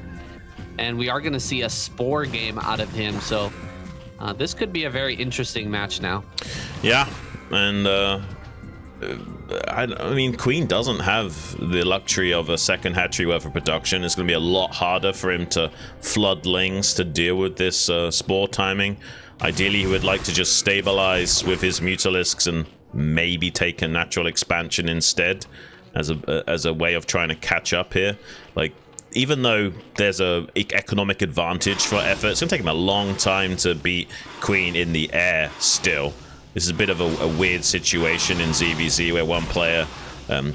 and we are going to see a spore game out of him. So this could be a very interesting match now. Yeah, and I mean, Queen doesn't have the luxury of a second hatchery worth of production. It's going to be a lot harder for him to flood lings to deal with this spore timing. Ideally, he would like to just stabilize with his Mutalisks and maybe take a natural expansion instead as a way of trying to catch up here. Like, even though there's a economic advantage for Effort, it's going to take him a long time to beat Queen in the air still. This is a bit of a weird situation in ZVZ where one player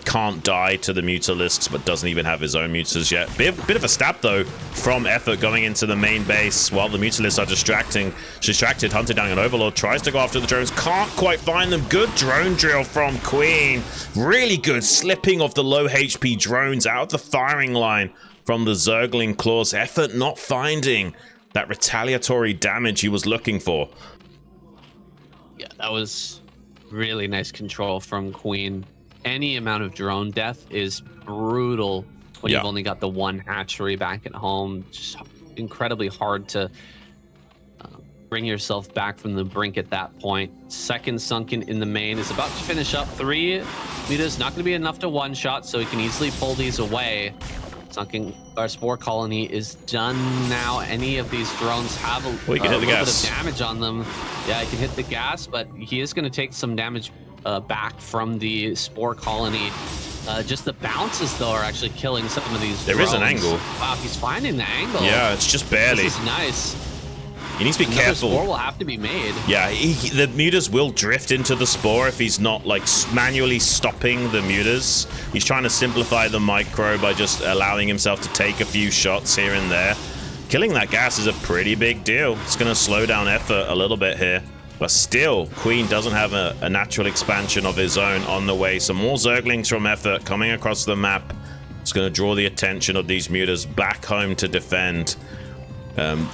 can't die to the Mutalisks but doesn't even have his own Mutas yet. Bit of a stab though from Effort going into the main base while the Mutalisks are distracted. Hunted down an Overlord, tries to go after the drones, can't quite find them. Good drone drill from Queen. Really good slipping of the low HP drones out of the firing line from the Zergling claws. Effort not finding that retaliatory damage he was looking for. Yeah, that was really nice control from Queen. Any amount of drone death is brutal when you've only got the one hatchery back at home. Just incredibly hard to bring yourself back from the brink at that point. Second sunken in the main is about to finish up. 3 meters, not going to be enough to one-shot, so he can easily pull these away. Sunken, our spore colony is done now. Any of these drones have a little bit of damage on them. Yeah, he can hit the gas, but he is going to take some damage back from the spore colony. Just the bounces, though, are actually killing some of these drones. There is an angle. Wow, he's finding the angle. Yeah, it's just barely. This is nice. He needs to be careful. Spore will have to be made. Yeah, the mutas will drift into the spore if he's not like manually stopping the mutas. He's trying to simplify the micro by just allowing himself to take a few shots here and there. Killing that gas is a pretty big deal. It's going to slow down effort a little bit here. But still, Queen doesn't have a natural expansion of his own on the way. Some more Zerglings from effort coming across the map. It's going to draw the attention of these mutas back home to defend.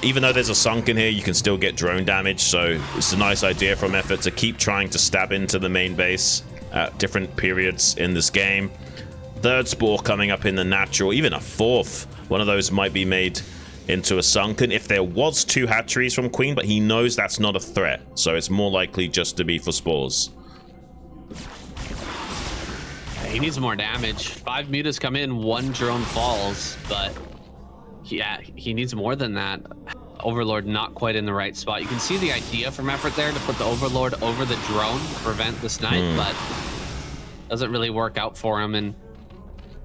Even though there's a sunken here, you can still get drone damage, so it's a nice idea from effort to keep trying to stab into the main base at different periods in this game. Third spore coming up in the natural, even a fourth. One of those might be made into a sunken if there was 2 hatcheries from Queen, but he knows that's not a threat, so it's more likely just to be for spores. He needs more damage. 5 mutas come in, 1 drone falls, but yeah, he needs more than that. Overlord not quite in the right spot. You can see the idea from effort there to put the Overlord over the drone to prevent the snipe, but doesn't really work out for him. And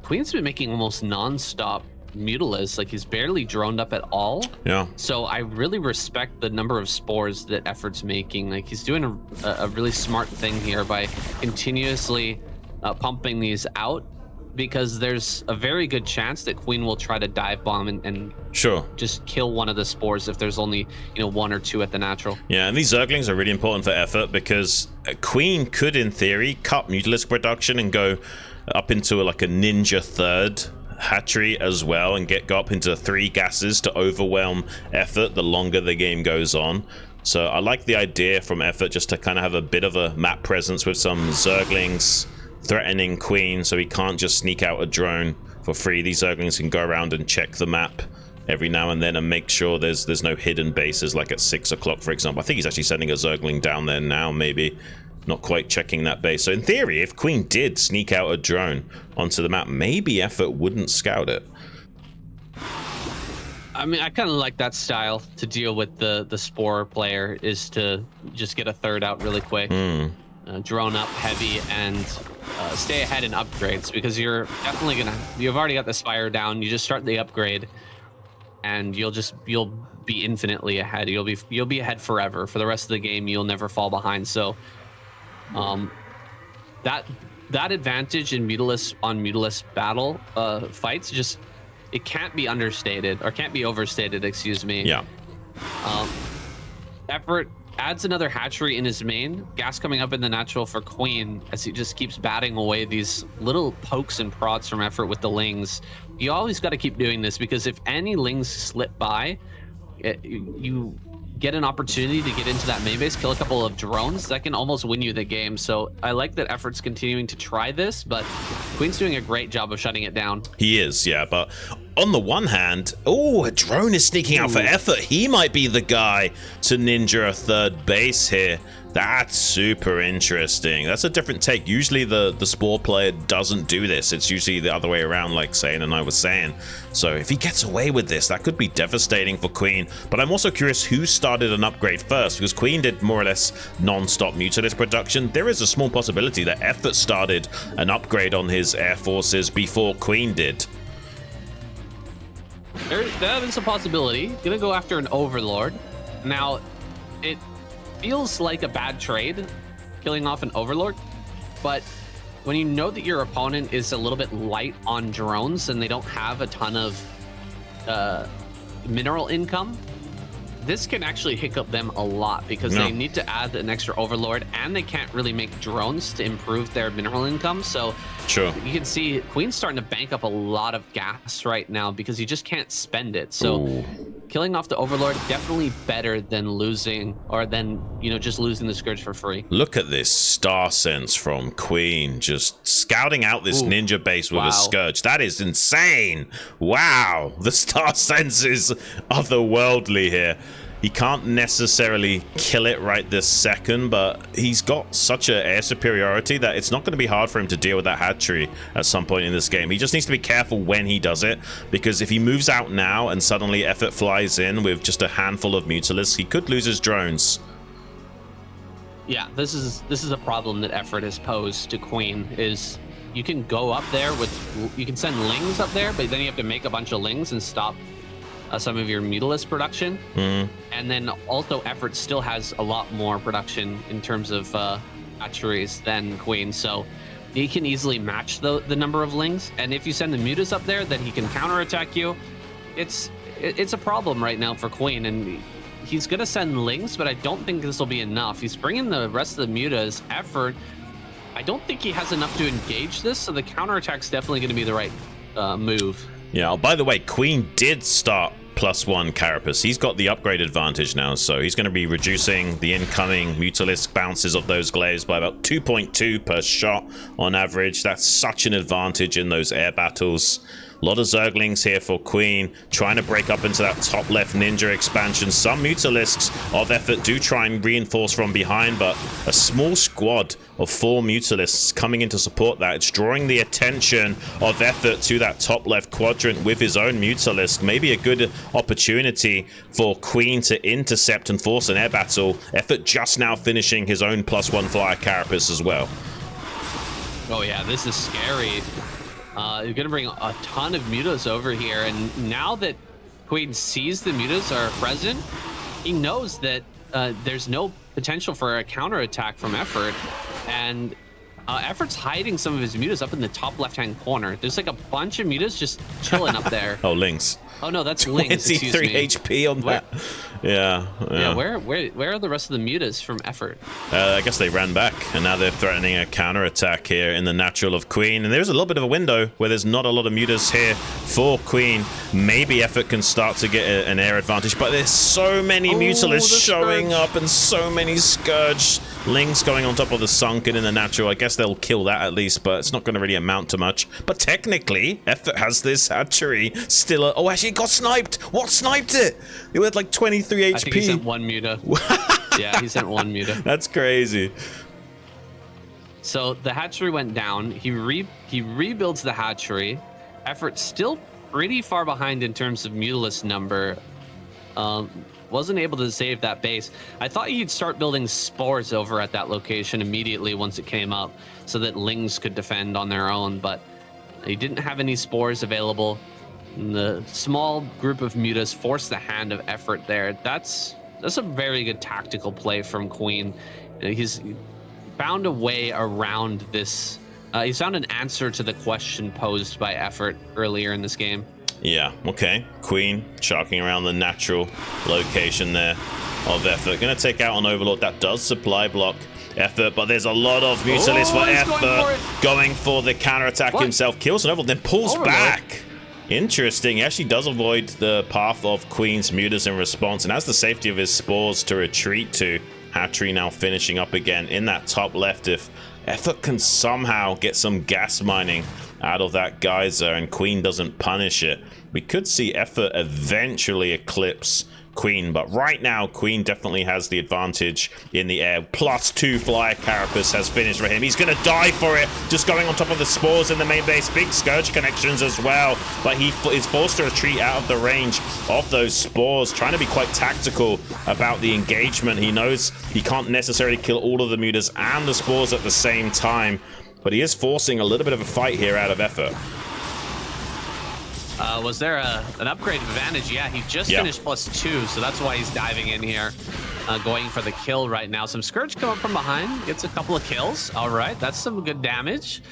Queen's been making almost non-stop Mutilas. Like, he's barely droned up at all. Yeah. So I really respect the number of spores that effort's making. Like, he's doing a really smart thing here by continuously pumping these out, because there's a very good chance that Queen will try to dive bomb and sure, just kill one of the spores if there's only 1 or 2 at the natural. Yeah, and these Zerglings are really important for effort, because Queen could, in theory, cut Mutalisk production and go up into like a ninja third hatchery as well, and go up into 3 gases to overwhelm effort the longer the game goes on. So I like the idea from effort just to kind of have a bit of a map presence with some Zerglings threatening Queen, so he can't just sneak out a drone for free. These Zerglings can go around and check the map every now and then and make sure there's no hidden bases, like at 6 o'clock, for example. I think he's actually sending a Zergling down there now, maybe. Not quite checking that base. So in theory, if Queen did sneak out a drone onto the map, maybe effort wouldn't scout it. I mean, I kind of like that style to deal with the spore player, is to just get a third out really quick. Drone up heavy and stay ahead in upgrades, because you're definitely you've already got the spire down. You just start the upgrade and you'll be infinitely ahead. You'll be ahead forever for the rest of the game. You'll never fall behind. So that advantage in Mutalisk battle fights, just, it can't be understated, or can't be overstated, excuse me. Yeah. Effort adds another hatchery in his main. Gas coming up in the natural for Queen, as he just keeps batting away these little pokes and prods from effort with the lings. You always got to keep doing this, because if any lings slip by, you get an opportunity to get into that main base, kill a couple of drones that can almost win you the game. So I like that effort's continuing to try this, but Queen's doing a great job of shutting it down. He is, yeah, but on the one hand, a drone is sneaking out for effort. He might be the guy to ninja a third base here. That's super interesting. That's a different take. Usually the spore player doesn't do this. It's usually the other way around, like Saiyan and I was saying. So if he gets away with this, that could be devastating for Queen. But I'm also curious who started an upgrade first, because Queen did more or less non-stop Mutalisk production. There is a small possibility that effort started an upgrade on his air forces before Queen did. That is a possibility. Gonna go after an Overlord. Now, it feels like a bad trade, killing off an Overlord, but when you know that your opponent is a little bit light on drones and they don't have a ton of mineral income, this can actually hiccup them a lot, because they need to add an extra Overlord, and they can't really make drones to improve their mineral income. So sure, you can see Queen's starting to bank up a lot of gas right now, because he just can't spend it. So killing off the Overlord, definitely better than losing, or than just losing the Scourge for free. Look at this star sense from Queen, just scouting out this ninja base with a Scourge. That is insane. Wow, the star sense is otherworldly here. He can't necessarily kill it right this second, but he's got such an air superiority that it's not going to be hard for him to deal with that hatchery at some point in this game. He just needs to be careful when he does it, because if he moves out now and suddenly Effort flies in with just a handful of Mutalisks, he could lose his drones. Yeah, this is a problem that Effort has posed to Queen. Is you can go up there you can send lings up there, but then you have to make a bunch of lings and stop some of your Mutalisk production. And then also Effort still has a lot more production in terms of hatcheries than Queen, so he can easily match the number of lings. And if you send the Mutas up there, then he can counterattack you. It's a problem right now for Queen, and he's gonna send lings, but I don't think this will be enough. He's bringing the rest of the Mutas. Effort, I don't think he has enough to engage this, so the counterattack's definitely gonna be the right move. Yeah, oh, by the way, Queen did start +1 Carapace. He's got the upgrade advantage now, so he's going to be reducing the incoming Mutalisk bounces of those glaives by about 2.2 per shot on average. That's such an advantage in those air battles. A lot of Zerglings here for Queen, trying to break up into that top left ninja expansion. Some Mutalisks of Effort do try and reinforce from behind, but a small squad of 4 Mutalisks coming in to support that. It's drawing the attention of Effort to that top left quadrant with his own Mutalisk. Maybe a good opportunity for Queen to intercept and force an air battle. Effort just now finishing his own +1 flyer Carapace as well. Oh yeah, this is scary. You're going to bring a ton of Mutas over here, and now that Queen sees the Mutas are present, he knows that there's no potential for a counterattack from Effort, and Effort's hiding some of his Mutas up in the top left-hand corner. There's like a bunch of Mutas just chilling up there. Oh, Lings. Oh no, that's Lings. 23 HP on that. Yeah. Where are the rest of the Mutas from Effort? I guess they ran back, and now they're threatening a counterattack here in the natural of Queen. And there's a little bit of a window where there's not a lot of Mutas here for Queen. Maybe Effort can start to get an air advantage, but there's so many Mutalisks showing up and so many Scourge Lings going on top of the Sunken in the natural. I guess they'll kill that at least, but it's not going to really amount to much. But technically, Effort has this hatchery still. Oh, actually, it got sniped. What sniped it? It was like 23 HP. I think he sent 1 Muta. Yeah, he sent 1 Muta. That's crazy. So the hatchery went down. He rebuilds the hatchery. Effort still pretty far behind in terms of Mutalisk number. Wasn't able to save that base. I thought he'd start building spores over at that location immediately once it came up, so that Lings could defend on their own, but he didn't have any spores available. And the small group of Mutas forced the hand of Effort there. That's a very good tactical play from Queen. He's found a way around this. He's found an answer to the question posed by Effort earlier in this game. Yeah, okay. Queen sharking around the natural location there of Effort. Gonna take out an Overlord. That does supply block Effort, but there's a lot of Mutalisks for Effort. Going for the counterattack himself. Kills an Overlord, then pulls back. Interesting. He actually does avoid the path of Queen's Mutas in response, and has the safety of his spores to retreat to. Hatchery now finishing up again in that top left. If Effort can somehow get some gas mining out of that geyser and Queen doesn't punish it, we could see Effort eventually eclipse Queen, but right now Queen definitely has the advantage in the air. +2 flyer Carapace has finished for him. He's gonna die for it, just going on top of the spores in the main base. Big Scourge connections as well, but he is forced to retreat out of the range of those spores, trying to be quite tactical about the engagement. He knows he can't necessarily kill all of the Mutas and the spores at the same time, but he is forcing a little bit of a fight here out of Effort. Was there an upgrade advantage? Yeah, he just finished +2, so that's why he's diving in here, going for the kill right now. Some Scourge come up from behind, gets a couple of kills. All right, that's some good damage.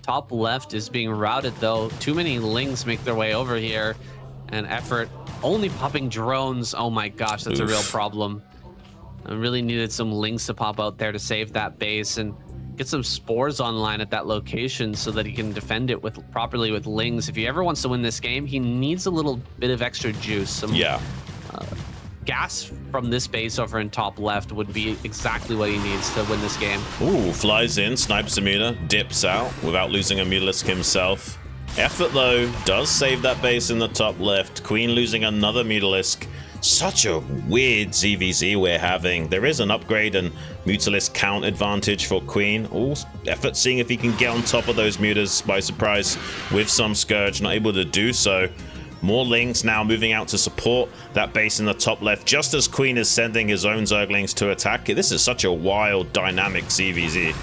Top left is being routed, though. Too many Lings make their way over here, and Effort only popping drones. Oh my gosh, that's a real problem. I really needed some Lings to pop out there to save that base and get some spores online at that location so that he can defend it properly with Lings. If he ever wants to win this game, he needs a little bit of extra juice. Some gas from this base over in top left would be exactly what he needs to win this game. Ooh, flies in, snipes a Muta, dips out without losing a Mutalisk himself. Effort, though, does save that base in the top left. Queen losing another Mutalisk Such a weird ZVZ we're having. There is an upgrade and Mutalisk count advantage for Queen. All effort seeing if he can get on top of those Mutas by surprise with some Scourge. Not able to do so. More Lings now moving out to support that base in the top left, just as Queen is sending his own Zerglings to attack. This is such a wild, dynamic ZVZ.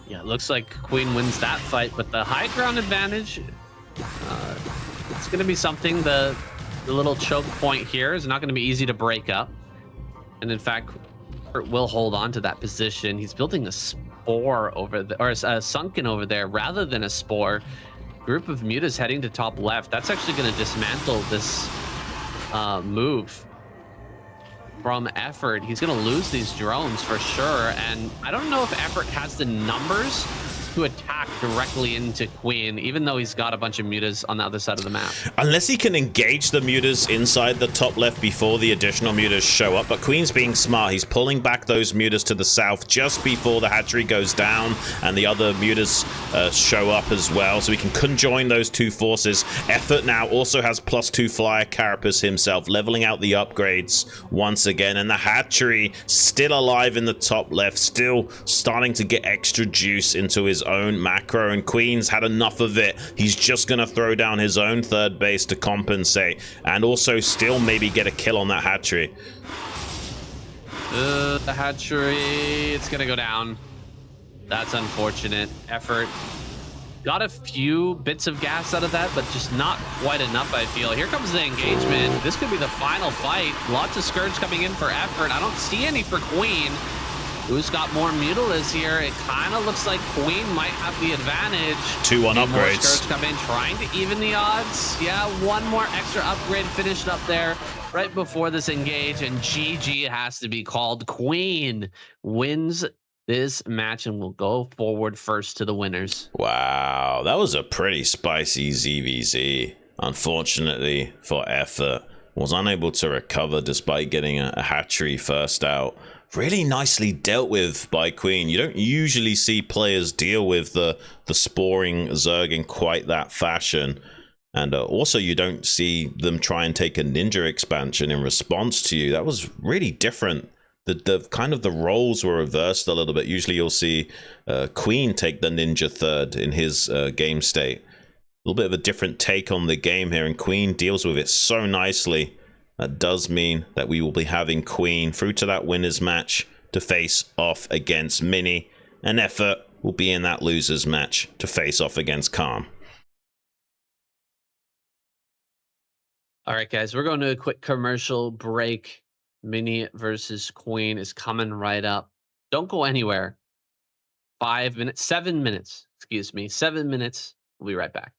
Yeah, it looks like Queen wins that fight, but the high ground advantage, it's going to be something. The little choke point here is not going to be easy to break up. And in fact, will hold on to that position. He's building a spore over there, or a sunken over there rather than a spore. Group of mutas heading to top left. That's actually going to dismantle this move from Effort. He's going to lose these drones for sure. And I don't know if Effort has the numbers to attack directly into Queen, even though he's got a bunch of mutas on the other side of the map. Unless he can engage the mutas inside the top left before the additional mutas show up. But Queen's being smart. He's pulling back those mutas to the south just before the hatchery goes down and the other mutas show up as well. So we can conjoin those two forces. Effort now also has +2 flyer carapace himself, leveling out the upgrades once again. And the hatchery still alive in the top left, still starting to get extra juice into his own macro, and Queen's had enough of it. He's just gonna throw down his own third base to compensate and also still maybe get a kill on that hatchery. The hatchery, it's gonna go down. That's unfortunate. Effort got a few bits of gas out of that, but just not quite enough, I feel. Here comes the engagement. This could be the final fight. Lots of Scourge coming in for Effort. I don't see any for Queen. Who's got more Mutalisks here? It kind of looks like Queen might have the advantage. 2-1 upgrades. More Scourge come in, trying to even the odds. Yeah, one more extra upgrade finished up there right before this engage, and GG has to be called. Queen wins this match and will go forward first to the winners. Wow, that was a pretty spicy ZVZ. Unfortunately for Effort, was unable to recover despite getting a hatchery first out. Really nicely dealt with by Queen. You don't usually see players deal with the sporing Zerg in quite that fashion. And also you don't see them try and take a ninja expansion in response to you. That was really different. The kind of the roles were reversed a little bit. Usually you'll see Queen take the ninja third in his game state. A little bit of a different take on the game here, and Queen deals with it so nicely. That does mean that we will be having Queen through to that winners match to face off against Mini, and Effort will be in that losers match to face off against Calm. All right, guys, we're going to a quick commercial break. Mini versus Queen is coming right up. Don't go anywhere. 7 minutes, excuse me, 7 minutes. We'll be right back.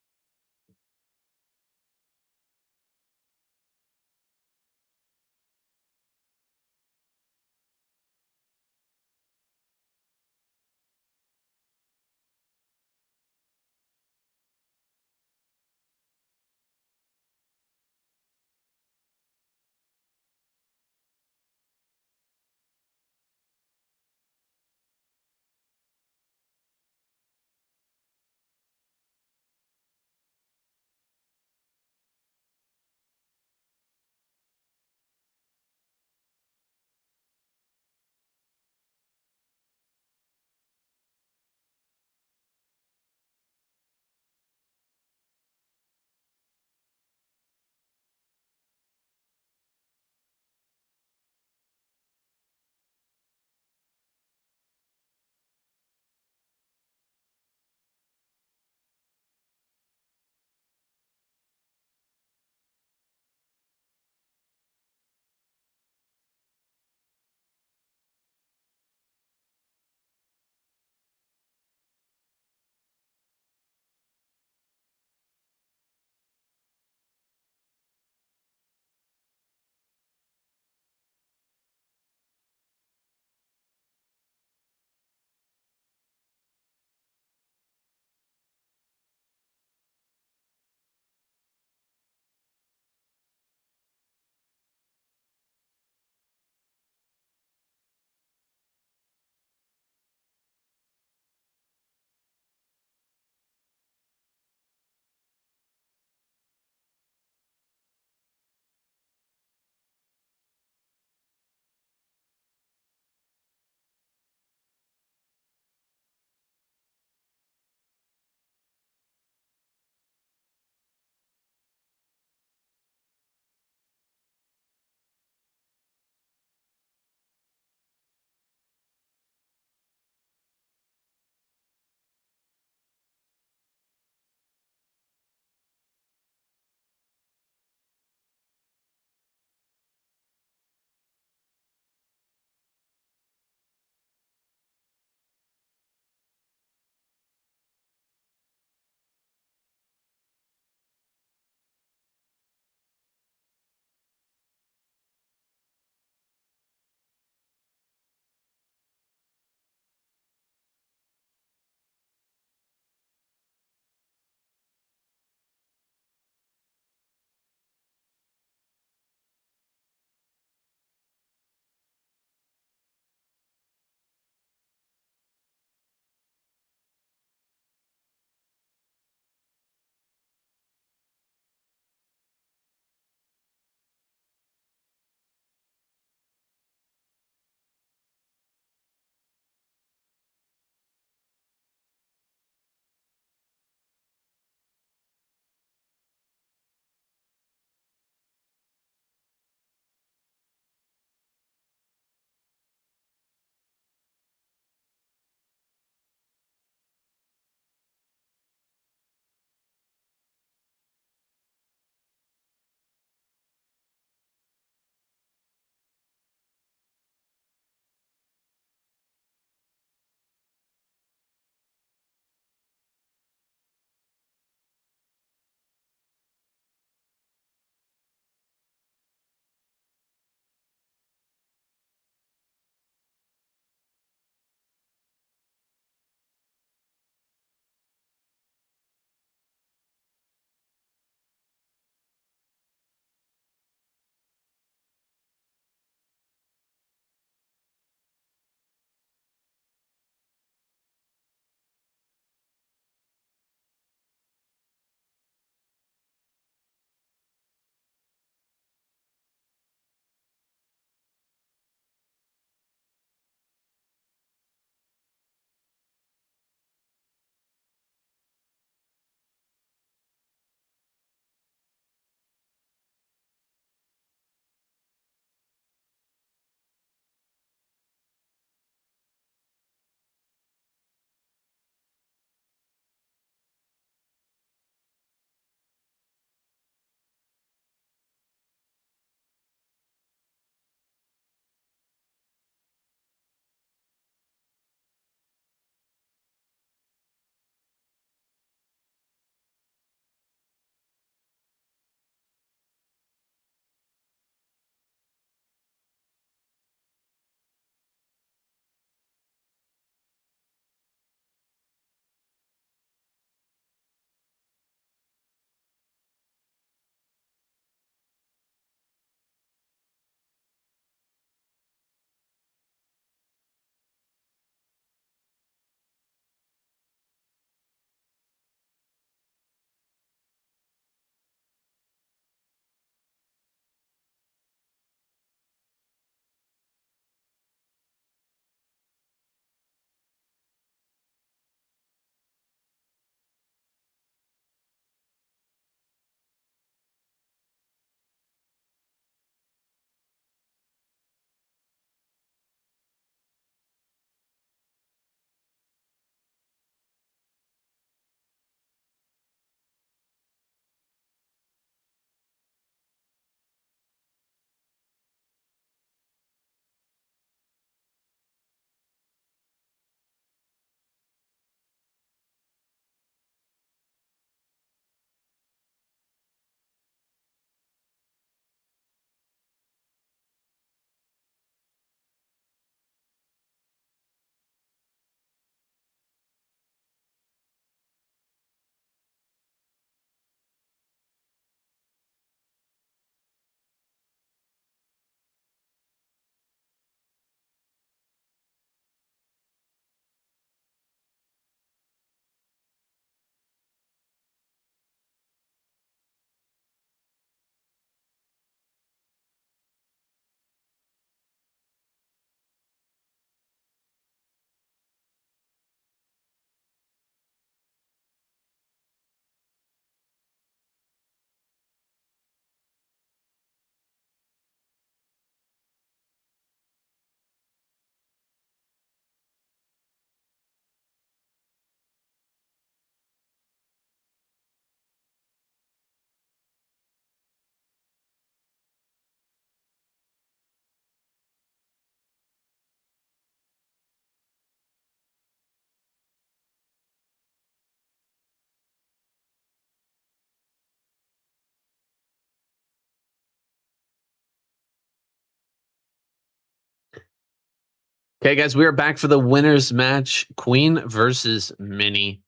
Okay, guys, we are back for the winners match. Queen versus Mini.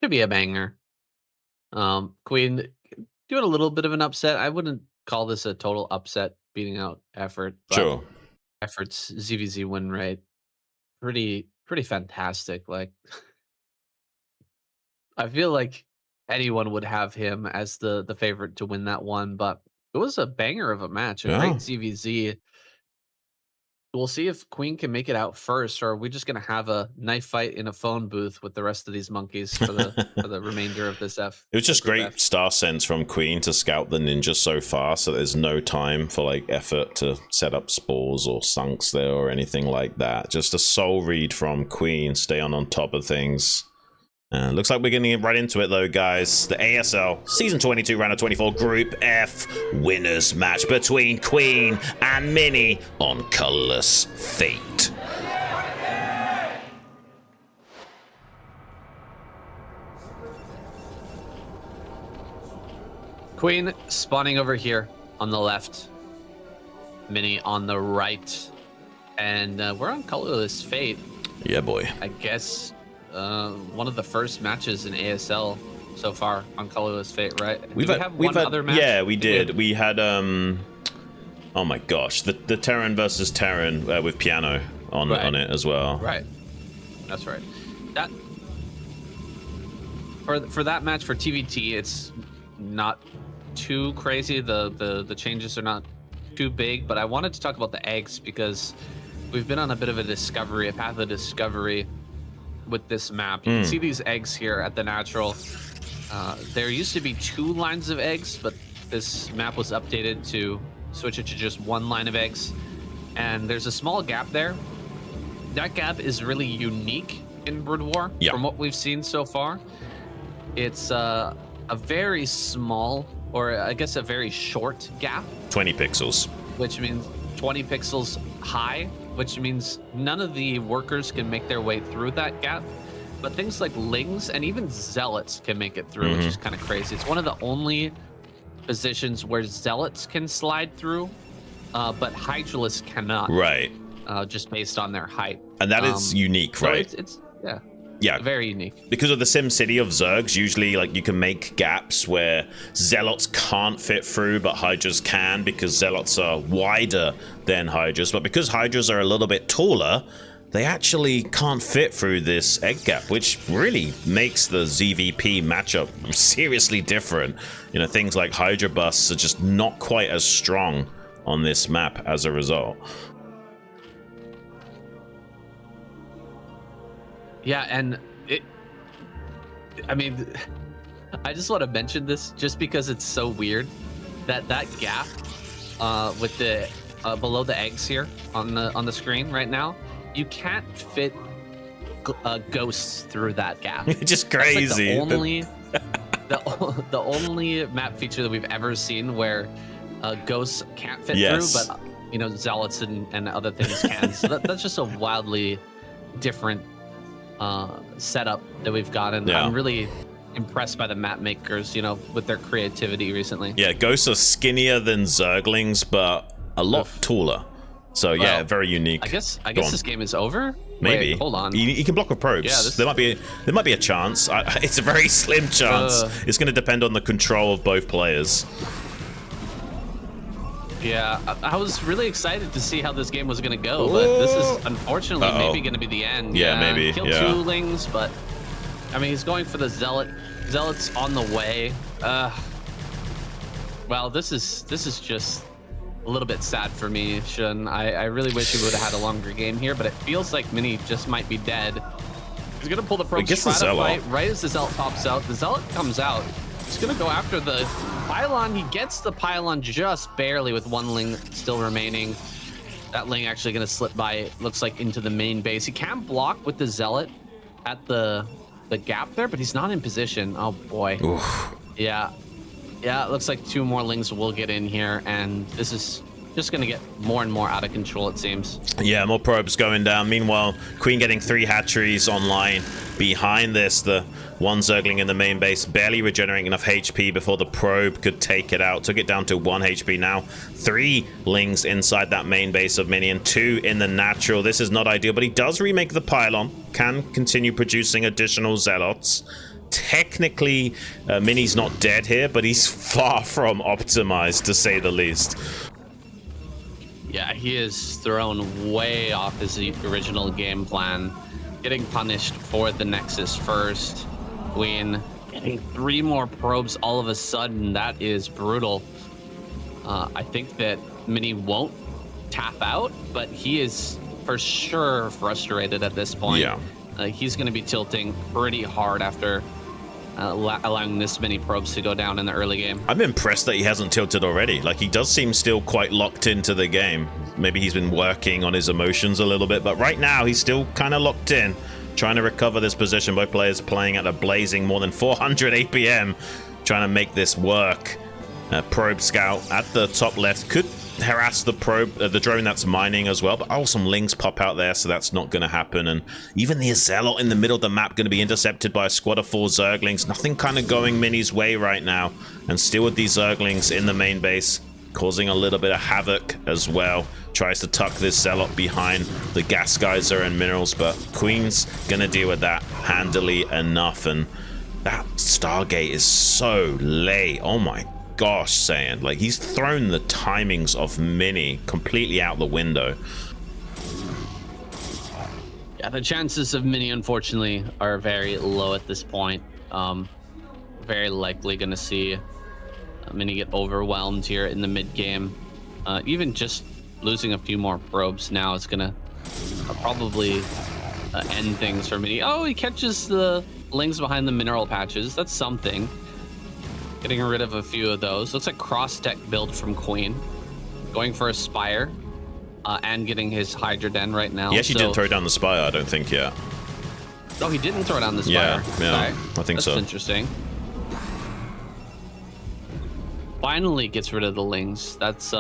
Could be a banger. Queen doing a little bit of an upset. I wouldn't call this a total upset, beating out effort, but Sure. effort's ZVZ win rate pretty fantastic. Like, I feel like anyone would have him as the favorite to win that one, but it was a banger of a match, a great Yeah. ZVZ. We'll see if Queen can make it out first, or are we just gonna have a knife fight in a phone booth with the rest of these monkeys for the remainder of this F? It was just Group great F? star sense from Queen to scout the ninja so far, so there's no time for like effort to set up spores or sunks there or anything like that. Just a soul read from Queen, stay on top of things. Looks like we're getting right into it though, guys. The ASL Season 22 Round of 24 Group F winners match between Queen and Mini on Colorless Fate. Queen spawning over here on the left, Mini on the right, and we're on Colorless Fate. Yeah, boy. I guess one of the first matches in ASL so far on Colorless Fate, right? We've had other match. Yeah, we did. We had oh my gosh, the Terran versus Terran with piano on it as well. Right. That's right. That for that match for TVT, it's not too crazy. The changes are not too big, but I wanted to talk about the eggs because we've been on a bit of a path of discovery with this map. You can see these eggs here at the natural. There used to be 2 lines of eggs, but this map was updated to switch it to just 1 line of eggs. And there's a small gap there. That gap is really unique in Brood War from what we've seen so far. It's a very small, or I guess a very short gap. 20 pixels. Which means 20 pixels high, which means none of the workers can make their way through that gap. But things like Lings and even Zealots can make it through, which is kind of crazy. It's one of the only positions where Zealots can slide through, but Hydralisks cannot. Right. Just based on their height. And that is unique, right? So it's yeah, very unique. Because of the Sim City of Zergs, usually like you can make gaps where Zealots can't fit through, but Hydras can, because Zealots are wider than Hydras. But because Hydras are a little bit taller, they actually can't fit through this egg gap, which really makes the ZVP matchup seriously different. You know, things like Hydra busts are just not quite as strong on this map as a result. Yeah, and I mean, I just want to mention this just because it's so weird that gap with the below the eggs here on the screen right now, you can't fit ghosts through that gap. Just crazy. That's like the only map feature that we've ever seen where ghosts can't fit through, but you know, Zealots and other things can. So that's just a wildly different setup that we've gotten. I'm really impressed by the map makers, you know, with their creativity recently. Yeah, ghosts are skinnier than Zerglings, but a lot taller. So yeah, very unique. I guess this game is over. Maybe. Wait, hold on. You can block with probes. Yeah, there might be a chance. It's a very slim chance. It's going to depend on the control of both players. Yeah, I was really excited to see how this game was going to go, but this is unfortunately maybe going to be the end. Yeah, maybe. Kill 2 Lings, but I mean, he's going for the Zealots on the way. Well, this is just a little bit sad for me, Xun. I really wish he would have had a longer game here, but it feels like Mini just might be dead. He's going to pull the probe, try to fight right as the Zealot pops out. The Zealot comes out. He's going to go after the pylon. He gets the pylon just barely with 1 Ling still remaining. That Ling actually going to slip by, it looks like, into the main base. He can block with the Zealot at the gap there, but he's not in position. Oh, boy. Oof. Yeah, it looks like 2 more Lings will get in here, and this is just going to get more and more out of control, it seems. Yeah, more probes going down. Meanwhile, Queen getting 3 hatcheries online behind this. The one Zergling in the main base, barely regenerating enough HP before the probe could take it out. Took it down to 1 HP now. 3 Lings inside that main base of Minion, 2 in the natural. This is not ideal, but he does remake the pylon. Can continue producing additional Zealots. Technically, Mini's not dead here, but he's far from optimized, to say the least. Yeah, he is thrown way off his original game plan. Getting punished for the Nexus first. Queen getting 3 more probes all of a sudden. That is brutal. I think that Mini won't tap out, but he is for sure frustrated at this point. Yeah. He's going to be tilting pretty hard after allowing this many probes to go down in the early game. I'm impressed that he hasn't tilted already. Like, he does seem still quite locked into the game. Maybe he's been working on his emotions a little bit, but right now he's still kind of locked in, trying to recover this position. Both players playing at a blazing more than 400 APM, trying to make this work. Probe scout at the top left could harass the probe, the drone that's mining as well, but some Lings pop out there, so that's not going to happen. And even the Zealot in the middle of the map going to be intercepted by a squad of 4 Zerglings. Nothing kind of going Mini's way right now, and still with these Zerglings in the main base, causing a little bit of havoc as well. Tries to tuck this Zealot behind the gas geyser and minerals, but Queen's gonna deal with that handily enough. And that Stargate is so late. Oh my gosh, Saiyan. Like, he's thrown the timings of Mini completely out the window. Yeah, the chances of Mini, unfortunately, are very low at this point. Very likely gonna see Mini get overwhelmed here in the mid game. Even just losing a few more probes now is gonna probably end things for Mini. Oh, he catches the Lings behind the mineral patches. That's something. Getting rid of a few of those. Looks like cross-tech build from Queen. Going for a Spire and getting his Hydra Den right now. He actually didn't throw down the Spire, I don't think, yet. Oh, he didn't throw down the Spire. Yeah, okay. I think so. That's interesting. Finally gets rid of the Lings. That's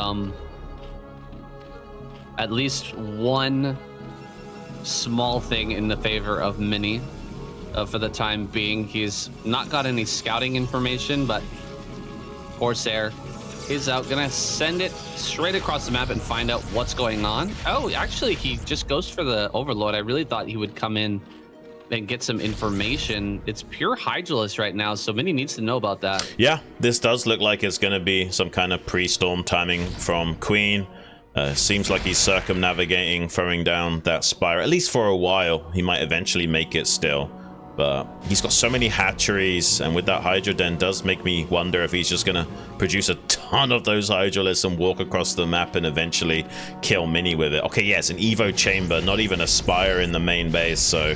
at least one small thing in the favor of Mini for the time being. He's not got any scouting information, but Corsair is out, gonna send it straight across the map and find out what's going on. Oh, actually, he just goes for the Overload. I really thought he would come in and get some information. It's pure Hydralus right now, so Mini needs to know about that. Yeah, this does look like it's going to be some kind of pre-storm timing from Queen. Seems like he's circumnavigating, throwing down that Spire, at least for a while. He might eventually make it still, but he's got so many hatcheries, and with that Hydra Den does make me wonder if he's just going to produce a ton of those Hydralis and walk across the map and eventually kill Mini with it. Okay, yes, an Evo chamber, not even a Spire in the main base, so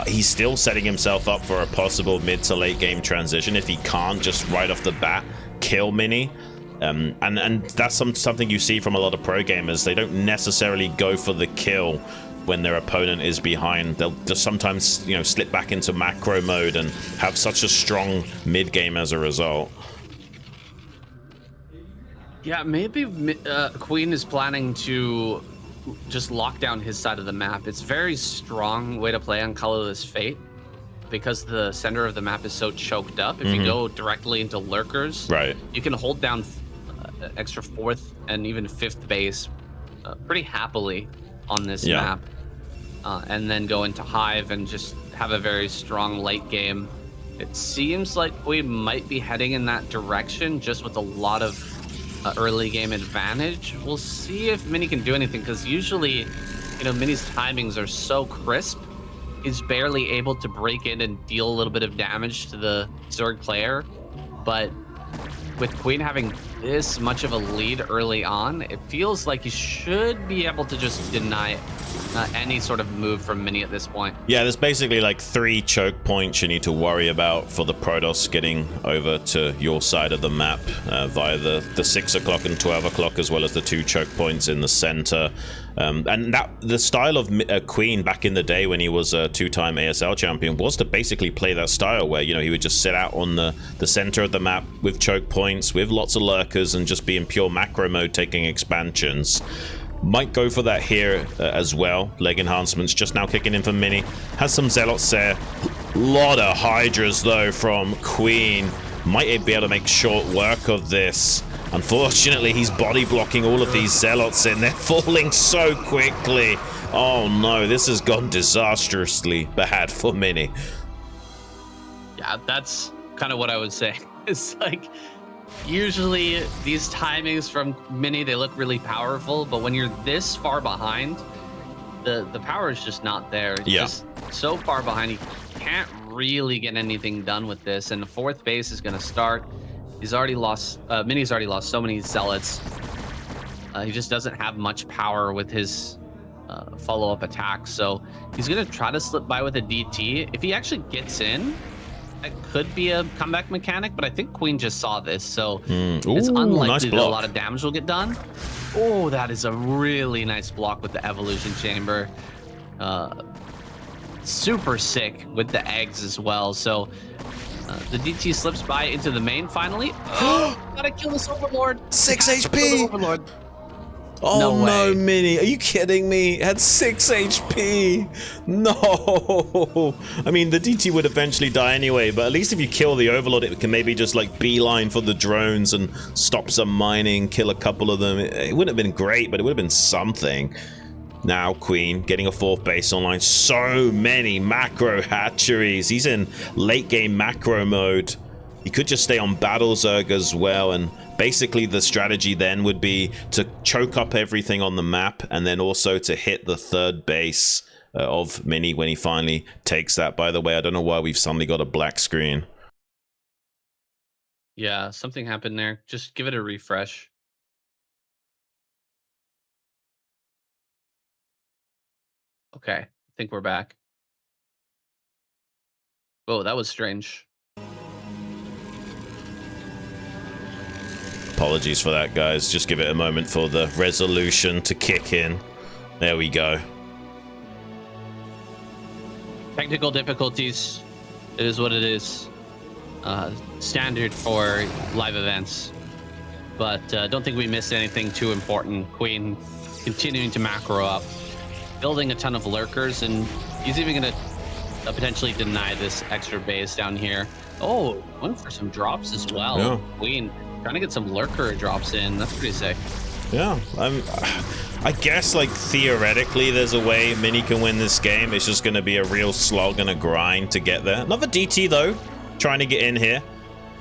he's still setting himself up for a possible mid to late game transition if he can't just right off the bat kill Mini. And that's something you see from a lot of pro gamers. They don't necessarily go for the kill when their opponent is behind. They'll just sometimes, you know, slip back into macro mode and have such a strong mid game as a result. Yeah, maybe Queen is planning to just lock down his side of the map. It's a very strong way to play on Colorless Fate because the center of the map is so choked up. If you go directly into lurkers, right, you can hold down extra 4th and even 5th base pretty happily on this map, and then go into Hive and just have a very strong late game. It seems like we might be heading in that direction, just with a lot of early game advantage. We'll see if Mini can do anything, because usually, you know, Mini's timings are so crisp. He's barely able to break in and deal a little bit of damage to the Zerg player, but with Queen having this much of a lead early on, it feels like he should be able to just deny any sort of move from Mini at this point. Yeah, there's basically like 3 choke points you need to worry about for the Protoss getting over to your side of the map via the 6 o'clock and 12 o'clock, as well as the 2 choke points in the center. And that the style of Queen back in the day when he was a 2-time ASL champion was to basically play that style where, you know, he would just sit out on the center of the map with choke points, with lots of lurkers, and just be in pure macro mode taking expansions. Might go for that here as well. Leg enhancements just now kicking in for Mini. Has some Zealots there. Lot of Hydras though from Queen. Might be able to make short work of this. Unfortunately, he's body blocking all of these Zealots in. They're falling so quickly. Oh no, this has gone disastrously bad for Mini. Yeah, that's kind of what I would say. It's like, usually these timings from Mini, they look really powerful, but when you're this far behind, the power is just not there. It's just so far behind, you can't really get anything done with this, and the fourth base is going to start. He's already lost, Mini's already lost so many Zealots. He just doesn't have much power with his follow-up attack, so he's going to try to slip by with a DT. If he actually gets in, that could be a comeback mechanic, but I think Queen just saw this, so it's unlikely that a lot of damage will get done. Oh, that is a really nice block with the Evolution Chamber. Super sick with the eggs as well. So the DT slips by into the main finally. Oh, gotta kill this Overlord. 6 HP. Overlord. Oh no, Mini. Are you kidding me? It had 6 HP. No. I mean, the DT would eventually die anyway, but at least if you kill the Overlord, it can maybe just like beeline for the drones and stop some mining, kill a couple of them. It wouldn't have been great, but it would have been something. Now Queen getting a 4th base online. So many macro hatcheries. He's in late game macro mode. He could just stay on Battle Zerg as well, and basically the strategy then would be to choke up everything on the map and then also to hit the 3rd base of Mini when he finally takes that. By the way, I don't know why we've suddenly got a black screen. Yeah, something happened there. Just give it a refresh. Okay, I think we're back. Oh, that was strange. Apologies for that, guys. Just give it a moment for the resolution to kick in. There we go. Technical difficulties. It is what it is. Standard for live events. But don't think we missed anything too important. Queen continuing to macro up. Building a ton of lurkers, and he's even going to potentially deny this extra base down here. Oh, went for some drops as well. Yeah. Queen trying to get some lurker drops in. That's pretty sick. Yeah, I guess like theoretically there's a way Mini can win this game. It's just going to be a real slog and a grind to get there. Another DT though, trying to get in here.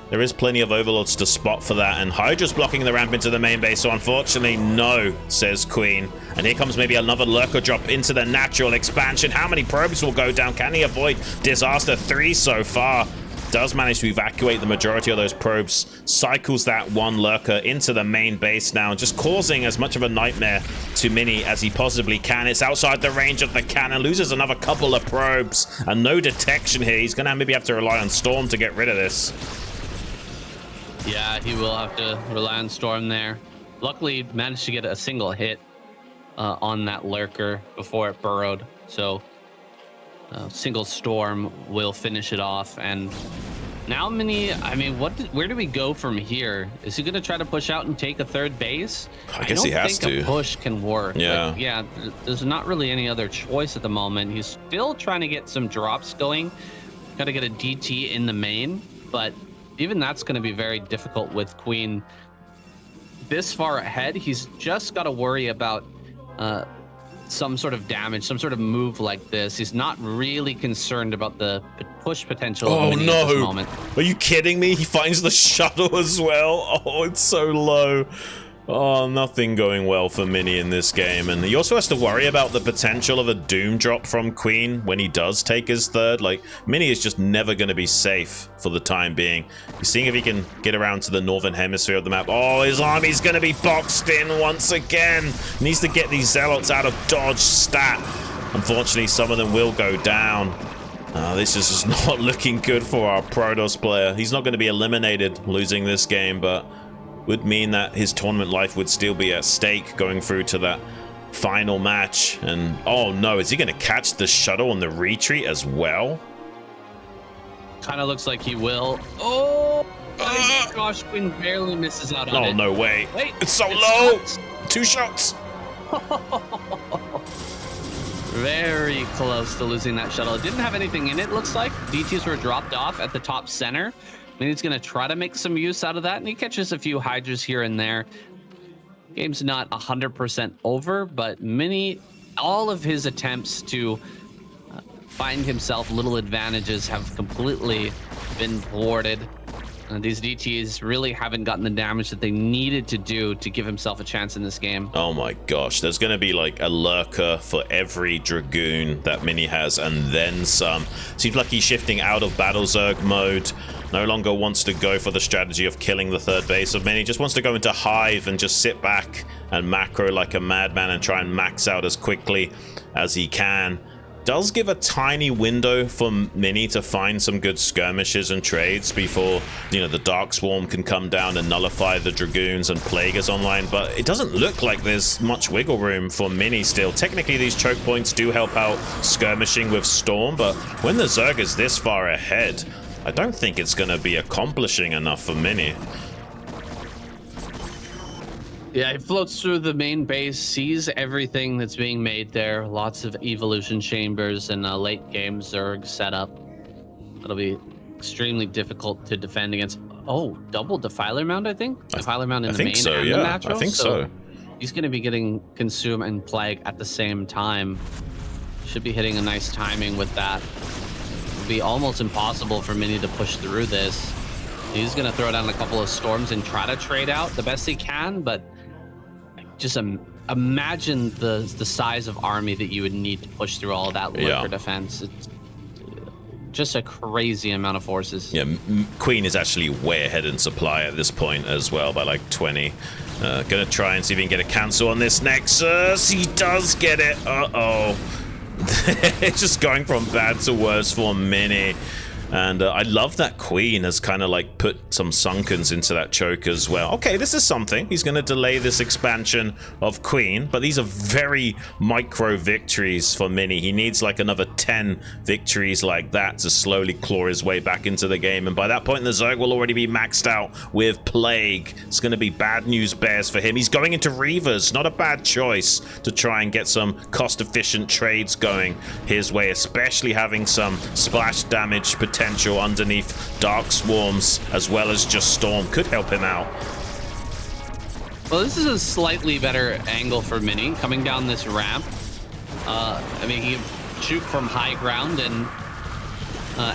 There is plenty of Overlords to spot for that, and Hydra's blocking the ramp into the main base, so unfortunately, no, says Queen. And here comes maybe another lurker drop into the natural expansion. How many probes will go down? Can he avoid disaster? 3 so far. Does manage to evacuate the majority of those probes. Cycles that one lurker into the main base now, just causing as much of a nightmare to Mini as he possibly can. It's outside the range of the cannon. Loses another couple of probes, and no detection here. He's going to maybe have to rely on Storm to get rid of this. Yeah, he will have to rely on Storm there. Luckily, managed to get a single hit on that lurker before it burrowed. So, single Storm will finish it off. And now Mini, I mean, where do we go from here? Is he going to try to push out and take a 3rd base? I guess he has to. I don't think a push can work. Yeah. Like, yeah, there's not really any other choice at the moment. He's still trying to get some drops going. Got to get a DT in the main, but even that's going to be very difficult with Queen this far ahead. He's just got to worry about some sort of damage, some sort of move like this. He's not really concerned about the push potential of Mini at this moment. Are you kidding me? He finds the shuttle as well. Oh, it's so low. Oh, nothing going well for Mini in this game. And he also has to worry about the potential of a doom drop from Queen when he does take his 3rd. Like, Mini is just never going to be safe for the time being. He's seeing if he can get around to the northern hemisphere of the map. Oh, his army's going to be boxed in once again. Needs to get these Zealots out of dodge stat. Unfortunately, some of them will go down. This is just not looking good for our Protoss player. He's not going to be eliminated losing this game, but would mean that his tournament life would still be at stake going through to that final match. And oh no, is he going to catch the shuttle on the retreat as well? Kind of looks like he will. Oh gosh, Queen barely misses out on it. Oh, no way. Wait, it's so low. 2 shots. Very close to losing that shuttle. It didn't have anything in it, looks like. DTs were dropped off at the top center. And he's going to try to make some use out of that. And he catches a few Hydras here and there. Game's not 100% over, but all of his attempts to find himself little advantages have completely been thwarted. These DTs really haven't gotten the damage that they needed to do to give himself a chance in this game. Oh my gosh, there's going to be like a lurker for every Dragoon that Mini has, and then some. Seems like he's shifting out of Battle Zerg mode. No longer wants to go for the strategy of killing the third base of Mini. Just wants to go into Hive and just sit back and macro like a madman and try and max out as quickly as he can. Does give a tiny window for Mini to find some good skirmishes and trades before, you know, the Dark Swarm can come down and nullify the Dragoons and Plaguers online, but it doesn't look like there's much wiggle room for Mini still. Technically, these choke points do help out skirmishing with Storm, but when the Zerg is this far ahead, I don't think it's going to be accomplishing enough for Mini. Yeah, he floats through the main base, sees everything that's being made there. Lots of evolution chambers and late game Zerg setup. It'll be extremely difficult to defend against. Oh, double Defiler Mound, I think? Defiler Mound in the main so, and yeah. the natural? I think so. He's going to be getting Consume and Plague at the same time. Should be hitting a nice timing with that. It'll be almost impossible for Mini to push through this. He's going to throw down a couple of Storms and try to trade out the best he can, but just imagine the size of army that you would need to push through all of that lurker defense. It's just a crazy amount of forces. Yeah, Queen is actually way ahead in supply at this point as well by like 20. Gonna try and see if he can get a cancel on this Nexus. He does get it. Uh-oh. It's just going from bad to worse for Mini. And I love that Queen has kind of like put some Sunkens into that choke as well. Okay, this is something. He's going to delay this expansion of Queen, but these are very micro victories for Mini. He needs like another 10 victories like that to slowly claw his way back into the game. And by that point, the Zerg will already be maxed out with Plague. It's going to be bad news bears for him. He's going into Reavers. Not a bad choice to try and get some cost-efficient trades going his way, especially having some splash damage potential underneath Dark Swarms as well as just Storm could help him out. Well, this is a slightly better angle for Mini coming down this ramp. I mean, he can shoot from high ground, and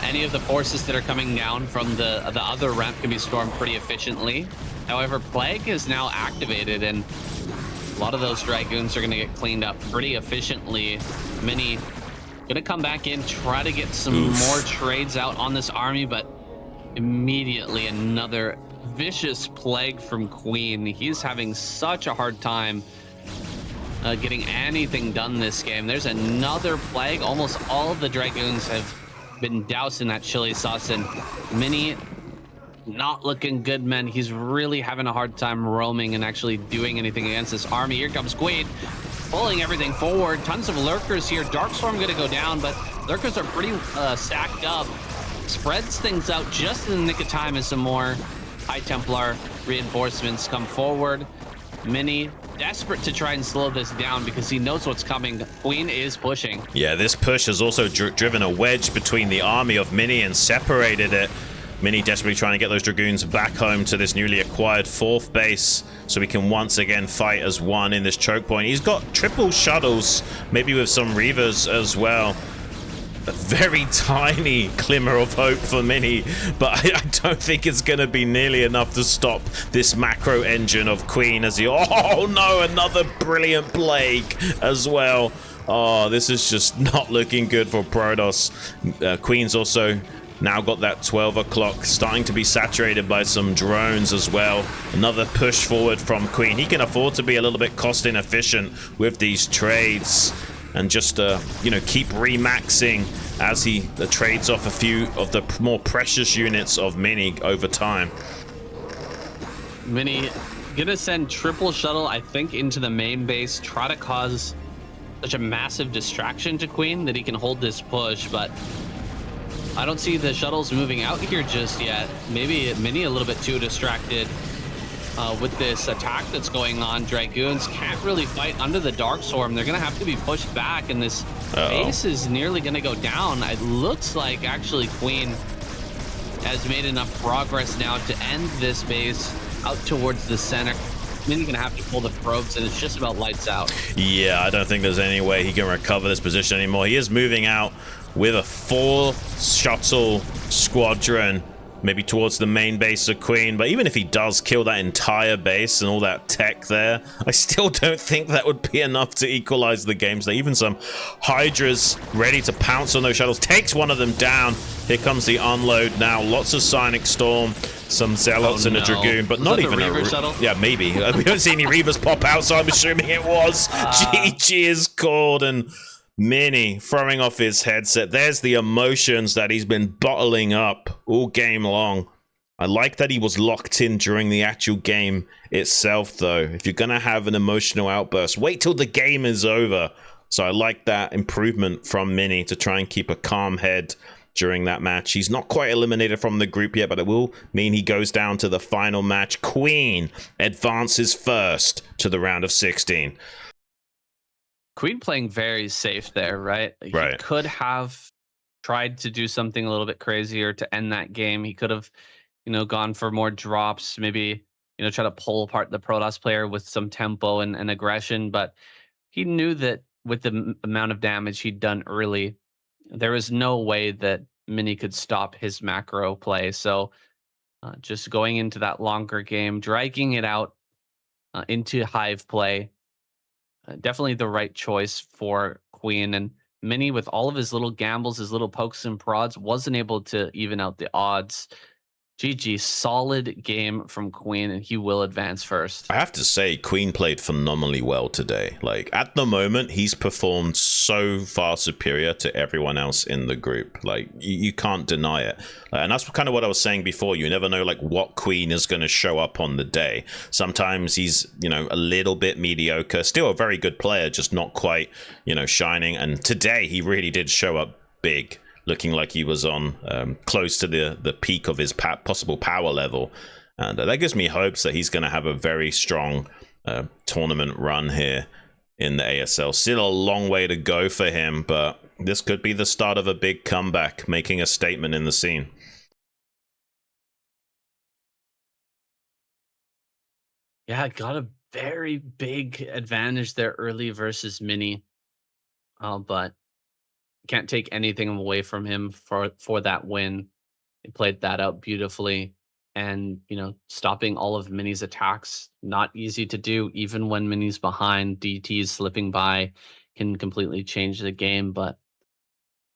any of the forces that are coming down from the other ramp can be stormed pretty efficiently. However, Plague is now activated, and a lot of those Dragoons are going to get cleaned up pretty efficiently. Mini gonna come back in, try to get some more trades out on this army, but immediately another vicious Plague from Queen. He's having such a hard time getting anything done this game. There's another Plague. Almost all of the Dragoons have been doused in that chili sauce, and Mini not looking good, man. He's really having a hard time roaming and actually doing anything against this army. Here comes Queen, pulling everything forward. Tons of lurkers here. Darkstorm gonna go down, but lurkers are pretty stacked up. Spreads things out just in the nick of time as some more High Templar reinforcements come forward. Mini desperate to try and slow this down because he knows what's coming. Queen is pushing. Yeah, this push has also driven a wedge between the army of Mini and separated it. Mini desperately trying to get those Dragoons back home to this newly acquired 4th base so we can once again fight as one in this choke point. He's got triple shuttles, maybe with some Reavers as well. A very tiny glimmer of hope for Mini, but I don't think it's going to be nearly enough to stop this macro engine of Queen as he... Oh no, another brilliant Plague as well. Oh, this is just not looking good for Protoss. Queen's also now got that 12 o'clock starting to be saturated by some drones as well. Another push forward from Queen. He can afford to be a little bit cost inefficient with these trades and just you know, keep remaxing as he trades off a few of the more precious units of Mini over time. Mini gonna send triple shuttle, I think, into the main base, try to cause such a massive distraction to Queen that he can hold this push, but I don't see the shuttles moving out here just yet. Maybe Mini a little bit too distracted. with this attack that's going on. Dragoons can't really fight under the Dark Swarm. They're going to have to be pushed back, and this base is nearly going to go down. It looks like actually Queen has made enough progress now to end this base out towards the center. Then you're going to have to pull the probes, and it's just about lights out. Yeah, I don't think there's any way he can recover this position anymore. He is moving out with a full shuttle squadron, maybe towards the main base of Queen. But even if he does kill that entire base and all that tech there, I still don't think that would be enough to equalize the game. So even some Hydras ready to pounce on those shuttles. Takes one of them down. Here comes the unload now. Lots of Sonic Storm, some Zealots and a Dragoon, but not even a shuttle. Yeah, maybe. We haven't seen any Reavers pop out, so I'm assuming it was. GG is called, and Mini throwing off his headset. There's the emotions that he's been bottling up all game long. I like that he was locked in during the actual game itself, though. If you're going to have an emotional outburst, wait till the game is over. So I like that improvement from Mini to try and keep a calm head during that match. He's not quite eliminated from the group yet, but it will mean he goes down to the final match. Queen advances first to the round of 16. Queen playing very safe there, right? He could have tried to do something a little bit crazier to end that game. He could have, gone for more drops, maybe, try to pull apart the Protoss player with some tempo and aggression. But he knew that with the amount of damage he'd done early, there was no way that Mini could stop his macro play. So just going into that longer game, dragging it out into Hive play, definitely the right choice for Queen. And Mini, with all of his little gambles, his little pokes and prods, wasn't able to even out the odds. GG, solid game from Queen, and he will advance first. I have to say, Queen played phenomenally well today. Like, at the moment, he's performed so far superior to everyone else in the group. Like, you can't deny it. And that's kind of what I was saying before. You never know, like, what Queen is going to show up on the day. Sometimes he's, a little bit mediocre. Still a very good player, just not quite, shining. And today, he really did show up big, looking like he was on close to the peak of his possible power level. And that gives me hopes that he's going to have a very strong tournament run here in the ASL. Still a long way to go for him, but this could be the start of a big comeback, making a statement in the scene. Yeah, got a very big advantage there early versus Mini. But can't take anything away from him for that win. He played that out beautifully, and stopping all of Mini's attacks, not easy to do. Even when Mini's behind, DTs slipping by can completely change the game. But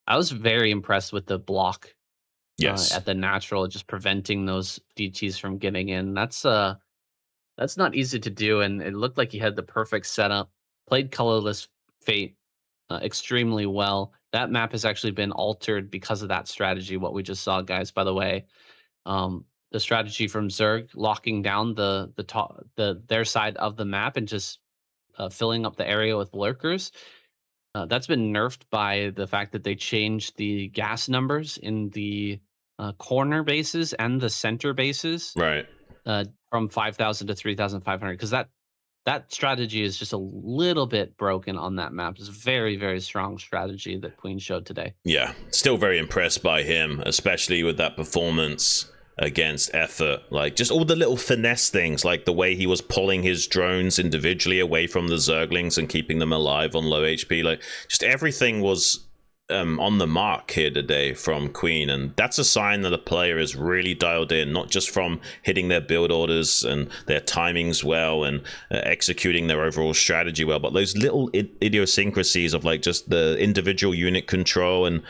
I was very impressed with the block at the natural, just preventing those DTs from getting in. That's not easy to do, and it looked like he had the perfect setup. Played Colorless Fate extremely well. That map has actually been altered because of that strategy, what we just saw, guys, by the way. The strategy from Zerg, locking down their side of the map and just filling up the area with lurkers. That's been nerfed by the fact that they changed the gas numbers in the corner bases and the center bases. Right. From 5,000 to 3,500, because that strategy is just a little bit broken on that map. It's a very, very strong strategy that Queen showed today. Yeah, still very impressed by him, especially with that performance against Effort. Like, just all the little finesse things, like the way he was pulling his drones individually away from the Zerglings and keeping them alive on low HP. Like, just everything was on the mark here today from Queen, and that's a sign that a player is really dialed in, not just from hitting their build orders and their timings well and executing their overall strategy well, but those little idiosyncrasies of like just the individual unit control and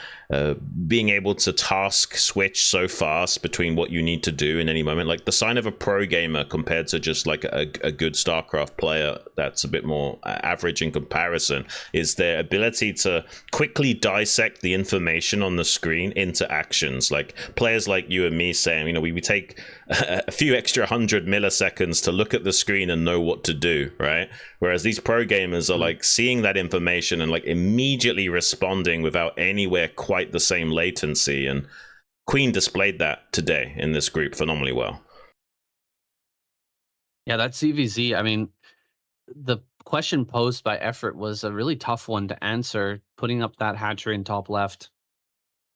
being able to task switch so fast between what you need to do in any moment. Like the sign of a pro gamer compared to just like a good StarCraft player that's a bit more average in comparison is their ability to quickly dissect the information on the screen into actions. Like players like you and me saying, we take a few extra 100 milliseconds to look at the screen and know what to do, right? Whereas these pro gamers are like seeing that information and like immediately responding without anywhere quite the same latency. And Queen displayed that today in this group phenomenally well. Yeah, that CVZ, I mean, the question posed by Effort was a really tough one to answer. Putting up that hatchery in top left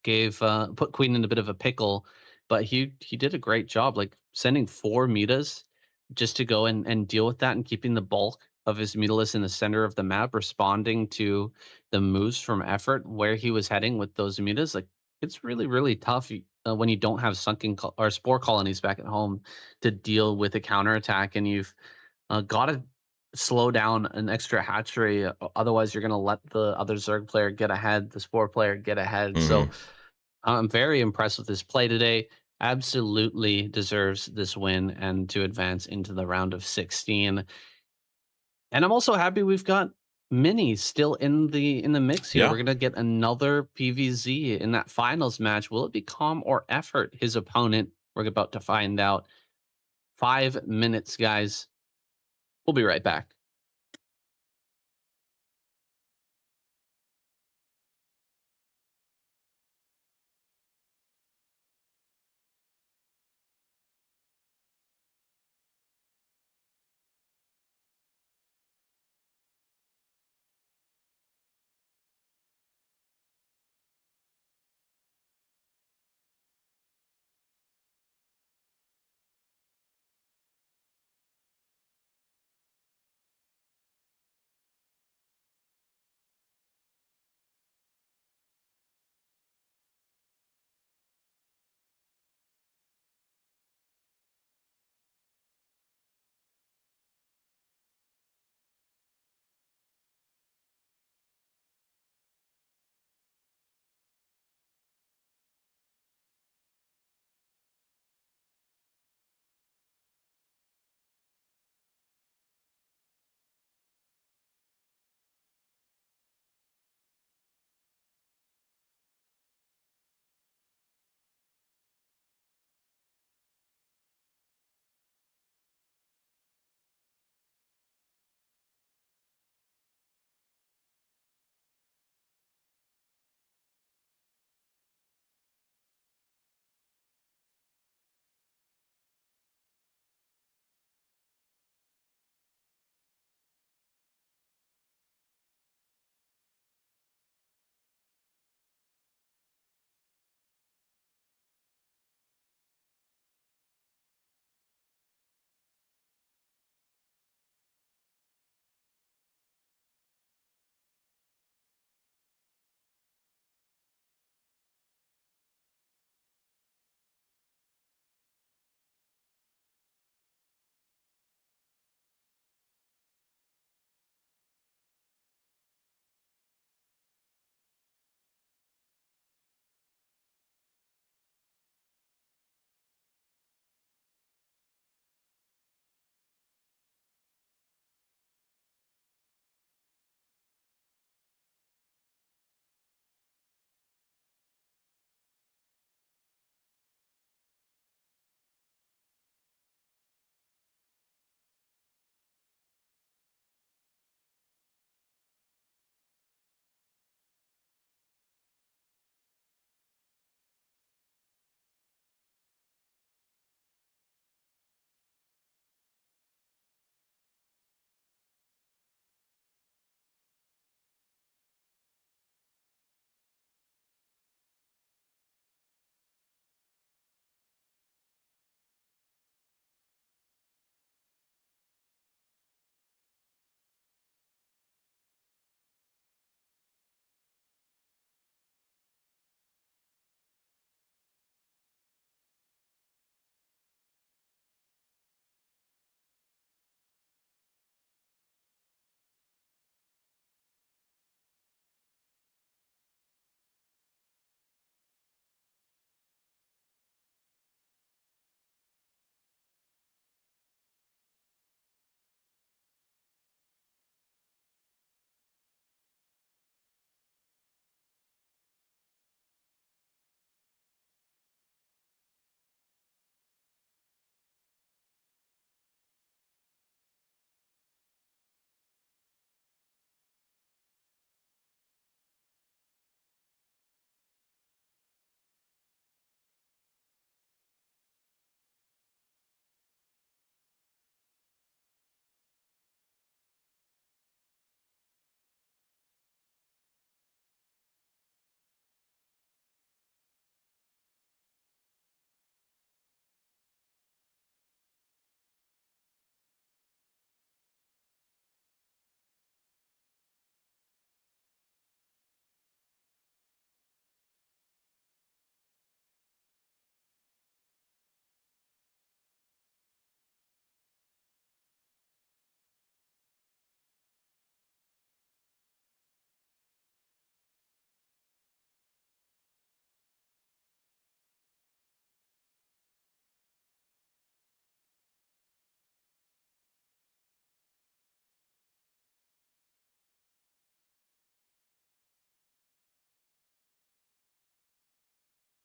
gave put Queen in a bit of a pickle, but he did a great job, like sending 4 metas just to go and deal with that and keeping the bulk of his metalist in the center of the map, responding to the moves from Effort where he was heading with those metas. Like it's really tough when you don't have or spore colonies back at home to deal with a counterattack, and you've got to slow down an extra hatchery. Otherwise, you're going to let the other Zerg player get ahead, the Spore player get ahead. So Hmm. I'm very impressed with this play today. Absolutely deserves this win and to advance into the round of 16. And I'm also happy we've got Mini still in the mix here. Yeah. We're gonna get another PVZ in that finals match. Will it be Calm or Effort? His opponent. We're about to find out. 5 minutes, guys. We'll be right back.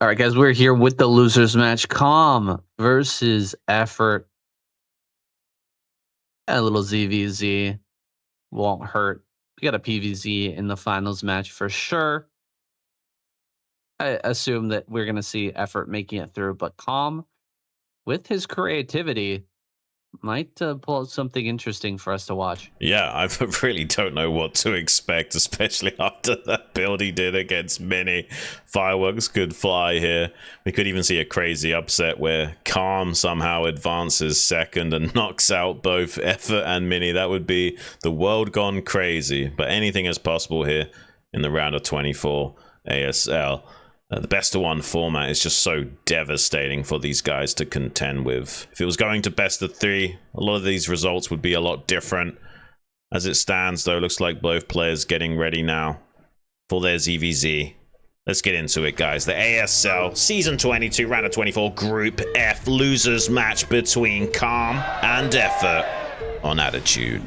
All right, guys, we're here with the losers match. Calm versus Effort. A little ZVZ won't hurt. We got a PVZ in the finals match for sure. I assume that we're going to see Effort making it through, but Calm, with his creativity, might pull out something interesting for us to watch. Yeah, I really don't know what to expect, especially after that build he did against Mini. Fireworks could fly here. We could even see a crazy upset where Calm somehow advances second and knocks out both Effort and Mini. That would be the world gone crazy, but anything is possible here in the round of 24 ASL. The best of one format is just so devastating for these guys to contend with. If it was going to best of three, a lot of these results would be a lot different. As it stands, though, looks like both players getting ready now for their ZVZ. Let's get into it, guys. The ASL Season 22, Round of 24, Group F losers match between Calm and Effort on Attitude.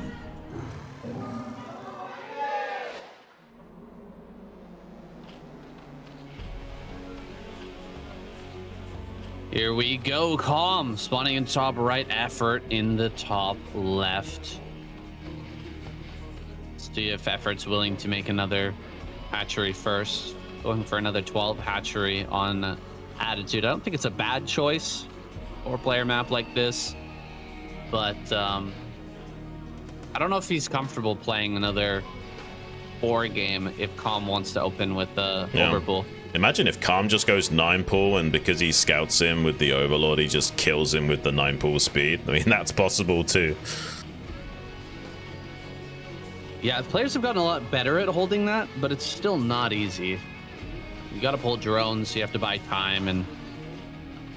Here we go. Calm spawning in top right, Effort in the top left. Let's see if Effort's willing to make another hatchery first. Going for another 12 hatchery on Attitude. I don't think it's a bad choice for a player map like this, but I don't know if he's comfortable playing another 4 game if Calm wants to open with the Overbull. Imagine if Calm just goes 9 pull, and because he scouts him with the Overlord, he just kills him with the 9 pull speed. I mean, that's possible too. Yeah, players have gotten a lot better at holding that, but it's still not easy. You got to pull drones, so you have to buy time, and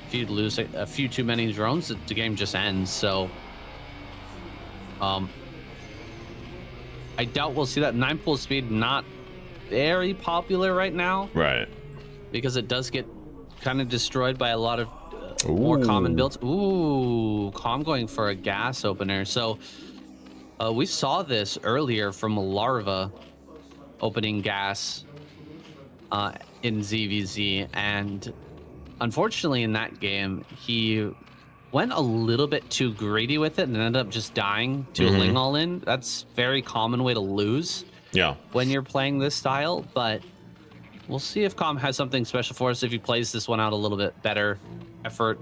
if you lose a few too many drones, the game just ends. So, I doubt we'll see that 9 pull speed. Not very popular right now. Right. Because it does get kind of destroyed by a lot of more common builds. Ooh, Calm going for a gas opener. So we saw this earlier from Larva opening gas in ZVZ, and unfortunately in that game he went a little bit too greedy with it and ended up just dying to a Ling all in. That's a very common way to lose. Yeah. When you're playing this style, but we'll see if Calm has something special for us if he plays this one out a little bit better. Effort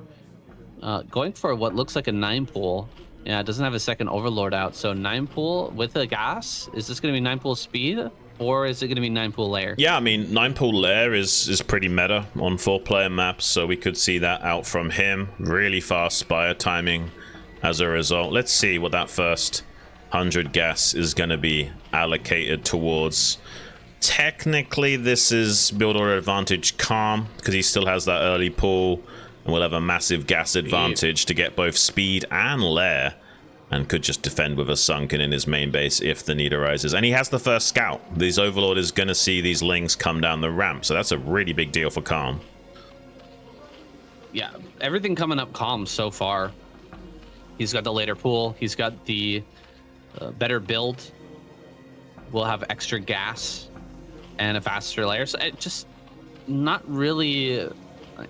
going for what looks like a 9 pull. Yeah, it doesn't have a second Overlord out, so 9 pull with a gas. Is this going to be 9 pull speed, or is it going to be 9 pull layer? Yeah, I mean, 9 pull layer is pretty meta on 4-player maps, so we could see that out from him. Really fast Spire timing as a result. Let's see what that first 100 gas is going to be allocated towards. Technically, this is build order advantage Calm, because he still has that early pull, and will have a massive gas advantage to get both speed and lair, and could just defend with a sunken in his main base if the need arises. And he has the first scout. This Overlord is going to see these Lings come down the ramp, so that's a really big deal for Calm. Yeah, everything coming up Calm so far. He's got the later pull. He's got the better build. We'll have extra gas and a faster layer. So it just not really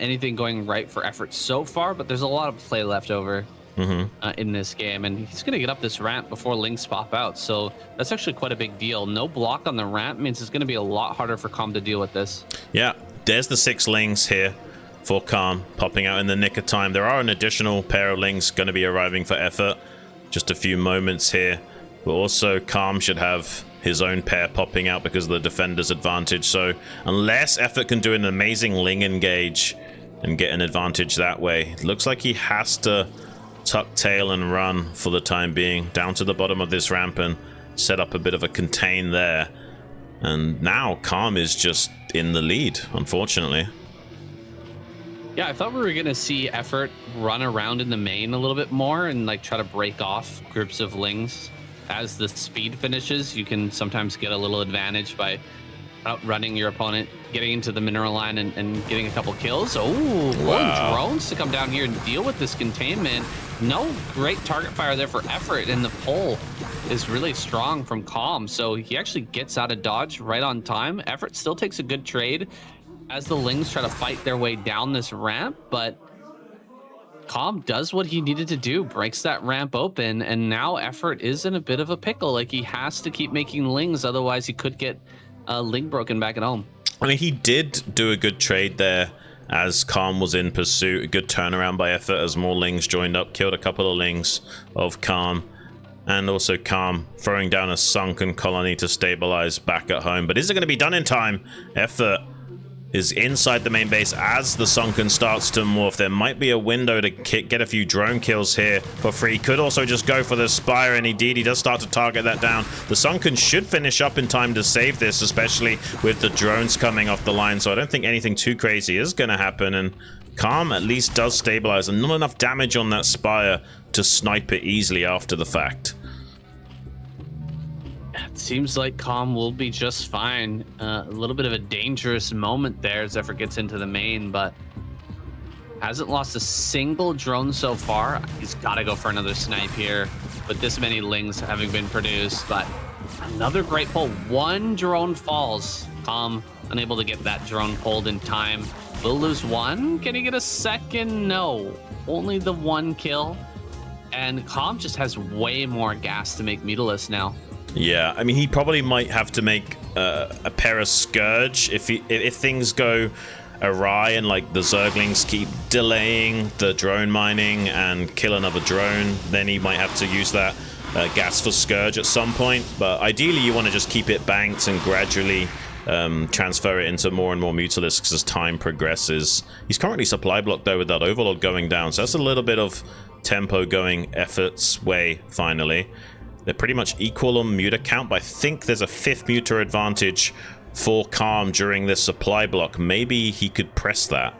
anything going right for Effort so far, but there's a lot of play left over in this game, and he's going to get up this ramp before Lings pop out. So that's actually quite a big deal. No block on the ramp means it's going to be a lot harder for Calm to deal with this. Yeah, there's the 6 Lings here for Calm, popping out in the nick of time. There are an additional pair of Lings going to be arriving for Effort. Just a few moments here. But also Calm should have his own pair popping out because of the defender's advantage. So unless Effort can do an amazing Ling engage and get an advantage that way, it looks like he has to tuck tail and run for the time being down to the bottom of this ramp and set up a bit of a contain there. And now Calm is just in the lead, unfortunately. Yeah, I thought we were going to see Effort run around in the main a little bit more and like try to break off groups of Lings. As the speed finishes, you can sometimes get a little advantage by outrunning your opponent, getting into the mineral line and getting a couple kills. Oh, wow. Drones to come down here and deal with this containment. No great target fire there for Effort, and the pull is really strong from Calm. So he actually gets out of dodge right on time. Effort still takes a good trade. as the Lings try to fight their way down this ramp, but Calm does what he needed to do, breaks that ramp open, and now Effort is in a bit of a pickle. Like, he has to keep making Lings, otherwise he could get Ling broken back at home. I mean, he did do a good trade there as Calm was in pursuit. A good turnaround by Effort as more Lings joined up, killed a couple of Lings of Calm. And also Calm throwing down a sunken colony to stabilize back at home. But is it going to be done in time? Effort is inside the main base as the sunken starts to morph. There might be a window to get a few drone kills here for free. Could also just go for the Spire, and indeed he does start to target that down. The sunken should finish up in time to save this, especially with the drones coming off the line. So I don't think anything too crazy is going to happen, and Calm at least does stabilize, and not enough damage on that Spire to snipe it easily after the fact. It seems like Calm will be just fine. A little bit of a dangerous moment there as Effort gets into the main, but hasn't lost a single drone so far. He's got to go for another snipe here with this many Lings having been produced, but another great pull. One drone falls. Calm unable to get that drone pulled in time. Will lose one. Can he get a second? No. Only the one kill. And Calm just has way more gas to make Mutalist now. Yeah, I mean, he probably might have to make a pair of Scourge if things go awry and like the Zerglings keep delaying the drone mining and kill another drone. Then he might have to use that gas for Scourge at some point. But ideally, you want to just keep it banked and gradually transfer it into more and more Mutalisks as time progresses. He's currently supply blocked though with that Overlord going down, so that's a little bit of tempo going Effort's way finally. They're pretty much equal on muta count, but I think there's a 5th muta advantage for Calm during this supply block. Maybe he could press that.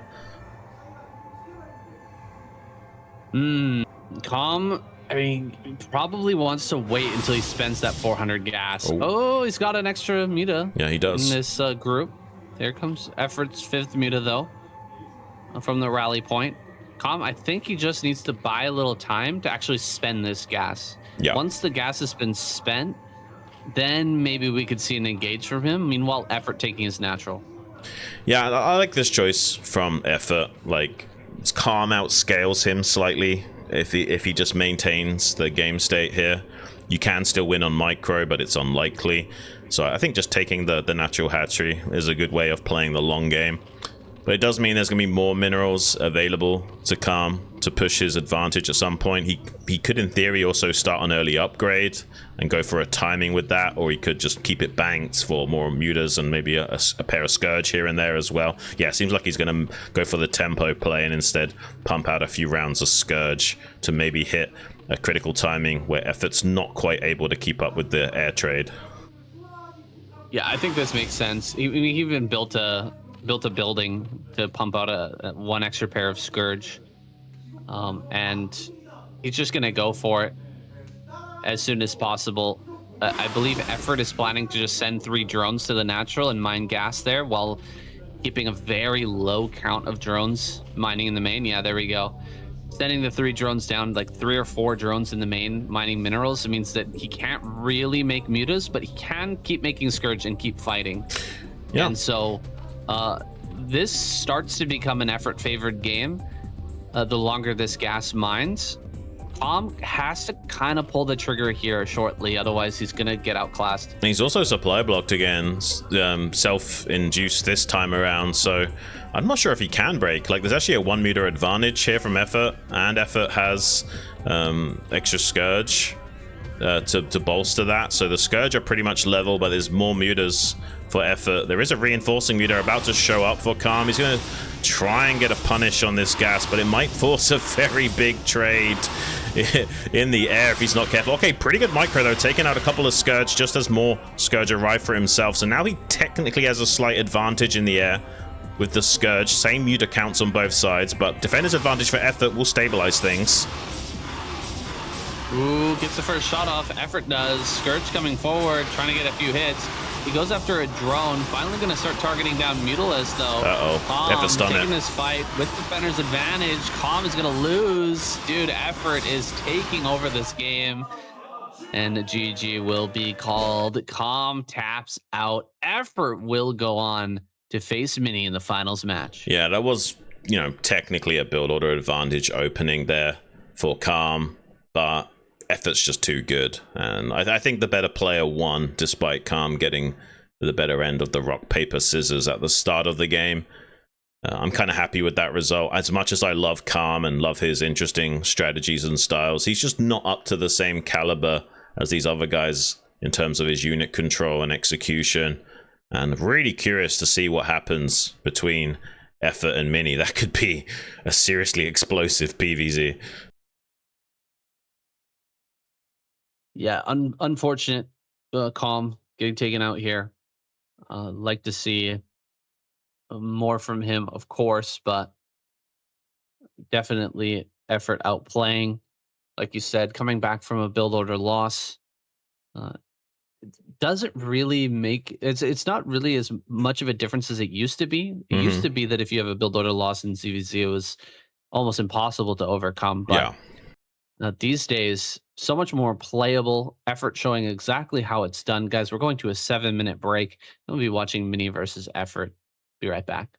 Calm, I mean, he probably wants to wait until he spends that 400 gas. Oh, he's got an extra muta. Yeah, he does. In this group. There comes Effort's 5th muta, though, from the rally point. Calm, I think he just needs to buy a little time to actually spend this gas. Yeah. Once the gas has been spent, then maybe we could see an engage from him. Meanwhile, Effort taking his natural. Yeah, I like this choice from Effort. Like, Calm outscales him slightly if he just maintains the game state here. You can still win on micro, but it's unlikely. So I think just taking the natural hatchery is a good way of playing the long game. But it does mean there's going to be more minerals available to Calm to push his advantage at some point. He could, in theory, also start an early upgrade and go for a timing with that, or he could just keep it banked for more mutas and maybe a pair of Scourge here and there as well. Yeah, it seems like he's going to go for the tempo play and instead pump out a few rounds of Scourge to maybe hit a critical timing where Effort's not quite able to keep up with the air trade. Yeah, I think this makes sense. He even built a building to pump out a one extra pair of Scourge, and he's just gonna go for it as soon as possible. I believe Effort is planning to just send 3 drones to the natural and mine gas there while keeping a very low count of drones mining in the main. Yeah, there we go. Sending the 3 drones down, like 3 or 4 drones in the main mining minerals. It means that he can't really make mutas, but he can keep making Scourge and keep fighting. Yeah. And so this starts to become an Effort favored game the longer this gas mines. Calm has to kind of pull the trigger here shortly, otherwise he's gonna get outclassed. He's also supply blocked again, self-induced this time around, so I'm not sure if he can break. Like, there's actually a 1 meter advantage here from Effort, and Effort has extra Scourge to bolster that. So the Scourge are pretty much level, but there's more mutas for Effort. There is a reinforcing muta about to show up for Calm. He's going to try and get a punish on this gas, but it might force a very big trade in the air if he's not careful. Okay, pretty good micro though, taking out a couple of Scourge just as more Scourge arrive for himself. So now he technically has a slight advantage in the air with the Scourge. Same muta counts on both sides, but defender's advantage for Effort will stabilize things. Ooh, gets the first shot off. Effort does. Scourge coming forward, trying to get a few hits. He goes after a drone. Finally going to start targeting down Mutalist, though. Uh-oh. Effort's done taking it. this fight with defender's advantage. Calm is going to lose. Dude, Effort is taking over this game. And the GG will be called. Calm taps out. Effort will go on to face Mini in the finals match. Yeah, that was, you know, technically a build order advantage opening there for Calm, but effort's just too good. And I think the better player won, despite Calm getting the better end of the rock, paper, scissors at the start of the game. I'm kind of happy with that result. As much as I love Calm and love his interesting strategies and styles, he's just not up to the same caliber as these other guys in terms of his unit control and execution. And really curious to see what happens between Effort and Mini. That could be a seriously explosive PvZ. Yeah, unfortunate. Calm getting taken out here. Like to see more from him, of course, but definitely Effort outplaying. Like you said, coming back from a build order loss. Uh, doesn't really make it's not really as much of a difference as it used to be. It used to be that if you have a build order loss in ZVZ, it was almost impossible to overcome. But these days, so much more playable. Effort showing exactly how it's done. Guys, we're going to a 7-minute break. We'll be watching Mini versus Effort. Be right back.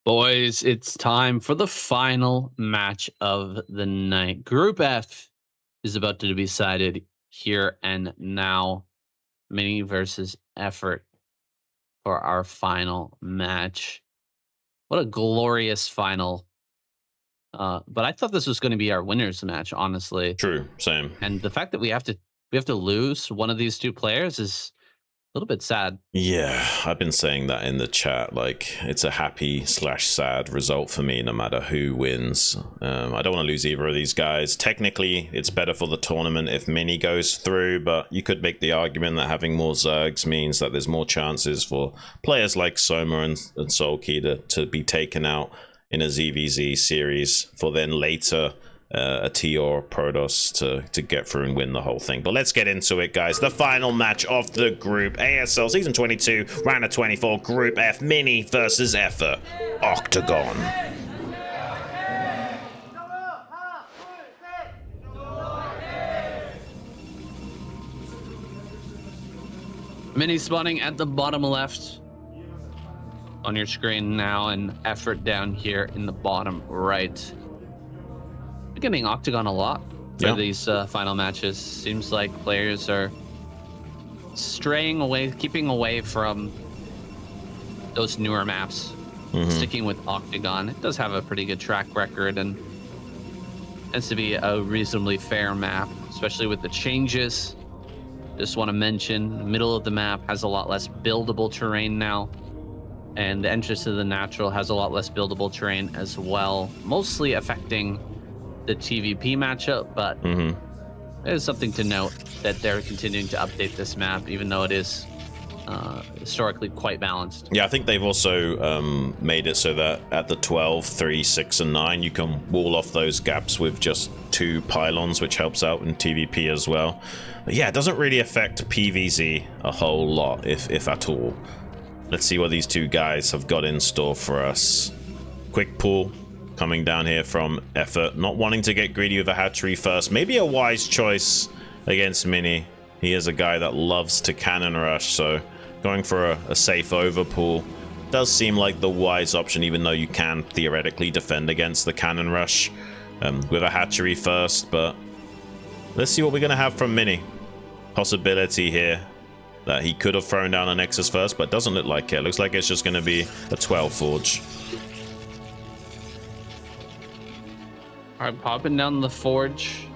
Boys, it's time for the final match of the night. Group F is about to be decided here and now. Mini versus Effort for our final match. What a glorious final. But I thought this was going to be our winners match, honestly. True, same. And the fact that we have to lose one of these two players is a little bit sad. Yeah, I've been saying that in the chat. Like, it's a happy/sad result for me, no matter who wins. I don't want to lose either of these guys. Technically, it's better for the tournament if Mini goes through, but you could make the argument that having more Zergs means that there's more chances for players like Soma and SoulKey to be taken out in a ZVZ series for then later a theo or Protoss to get through and win the whole thing. But let's get into it, guys. The final match of the group, ASL Season 22, Round of 24, Group F, Mini versus Effort, Octagon. Mini spawning at the bottom left on your screen now, and Effort down here in the bottom right. Getting Octagon a lot for these final matches. Seems like players are straying away, keeping away from those newer maps, sticking with Octagon. It does have a pretty good track record and tends to be a reasonably fair map, especially with the changes. Just want to mention, the middle of the map has a lot less buildable terrain now, and the entrance to the natural has a lot less buildable terrain as well, mostly affecting the TVP matchup, but there's something to note that they're continuing to update this map, even though it is historically quite balanced. Yeah, I think they've also made it so that at the 12, 3, 6, and 9, you can wall off those gaps with just 2 pylons, which helps out in TVP as well. But yeah, it doesn't really affect PvZ a whole lot, if at all. Let's see what these two guys have got in store for us. Quick pull coming down here from Effort, not wanting to get greedy with a hatchery first. Maybe a wise choice against Mini. He is a guy that loves to cannon rush, so going for a safe overpull does seem like the wise option, even though you can theoretically defend against the cannon rush with a hatchery first. But let's see what we're going to have from Mini. Possibility here that he could have thrown down a Nexus first, but doesn't look like it. Looks like it's just going to be a 12 Forge. All right, popping down the Forge.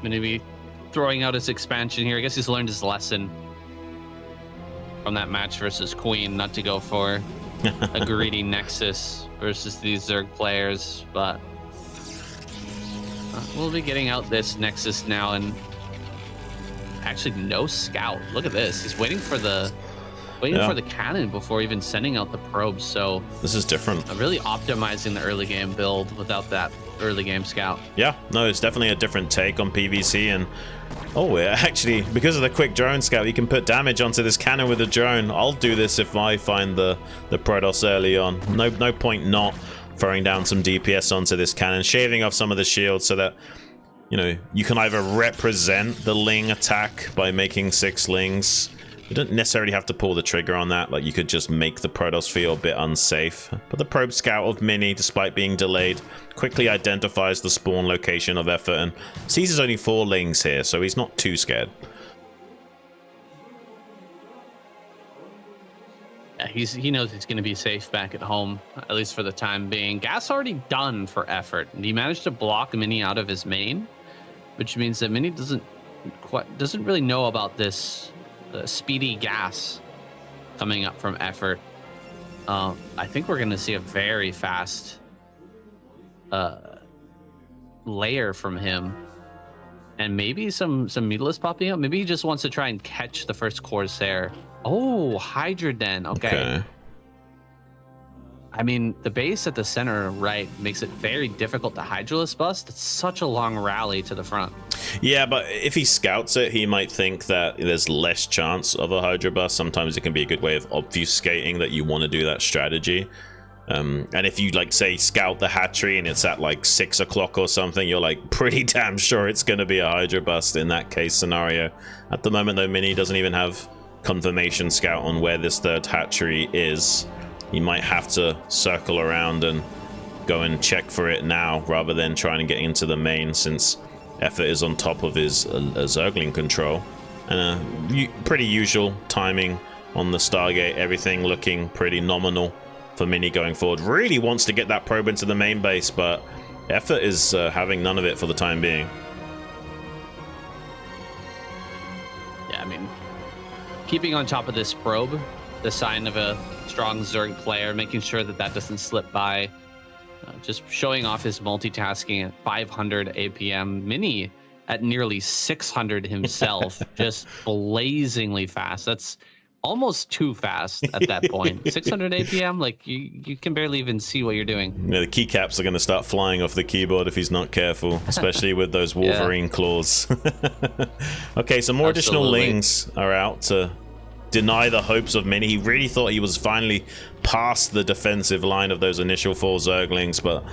Gonna be throwing out his expansion here. I guess he's learned his lesson from that match versus Queen, not to go for a greedy Nexus versus these Zerg players, but we'll be getting out this Nexus now, and actually no scout. Look at this. He's waiting for the for the cannon before even sending out the probes. So this is different. Really optimizing the early game build without that early game scout. Yeah, no, it's definitely a different take on PvC. And actually, because of the quick drone scout, you can put damage onto this cannon with a drone. I'll do this if I find the Protoss early on. No point not throwing down some DPS onto this cannon, shaving off some of the shields so that you can either represent the Ling attack by making 6 Lings. You don't necessarily have to pull the trigger on that. Like, you could just make the Protoss feel a bit unsafe. But the probe scout of Mini, despite being delayed, quickly identifies the spawn location of Effort and sees there's only 4 Lings here, so he's not too scared. Yeah, he knows he's going to be safe back at home, at least for the time being. Gas already done for Effort, and he managed to block Mini out of his main, which means that Mini doesn't really know about this speedy gas coming up from Effort. I think we're going to see a very fast layer from him, and maybe some Mutalisk popping up. Maybe he just wants to try and catch the first Corsair. Oh, Hydra Den. Okay. I mean, the base at the center right makes it very difficult to Hydralisk bust. It's such a long rally to the front. Yeah, but if he scouts it, he might think that there's less chance of a Hydra bust. Sometimes it can be a good way of obfuscating that you want to do that strategy. And if you, like, say, scout the hatchery and it's at, like, 6 o'clock or something, you're, like, pretty damn sure it's going to be a Hydra bust in that case scenario. At the moment, though, Mini doesn't even have confirmation scout on where this third hatchery is. he might have to circle around and go and check for it now rather than trying to get into the main, since Effort is on top of his Zergling control. And pretty usual timing on the Stargate, everything looking pretty nominal for Mini going forward. Really wants to get that probe into the main base, but Effort is having none of it for the time being. Yeah, I mean, keeping on top of this probe, the sign of a strong Zerg player, making sure that that doesn't slip by. Just showing off his multitasking at 500 APM. Mini at nearly 600 himself, just blazingly fast. That's almost too fast at that point. 600 APM, like you can barely even see what you're doing. Yeah, the keycaps are going to start flying off the keyboard if he's not careful, especially with those Wolverine claws. Okay, so more additional lings are out to deny the hopes of Mini. He really thought he was finally past the defensive line of those initial 4 Zerglings, but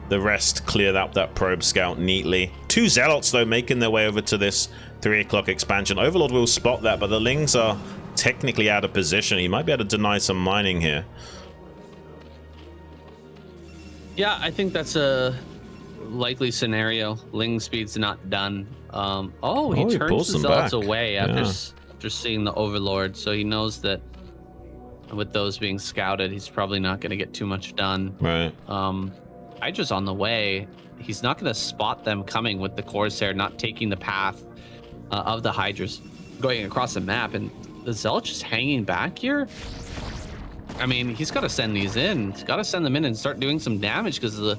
the rest cleared up that probe scout neatly. 2 Zealots, though, making their way over to this 3 o'clock expansion. Overlord will spot that, but the lings are technically out of position. He might be able to deny some mining here. Yeah, I think that's a likely scenario. Ling speed's not done. He turns the Zealots away after seeing the Overlord, so he knows that with those being scouted, he's probably not going to get too much done. Right. Hydra's on the way. He's not going to spot them coming with the Corsair not taking the path of the Hydras going across the map, and the Zealot's just hanging back here. I mean, he's got to send these in. He's got to send them in and start doing some damage because the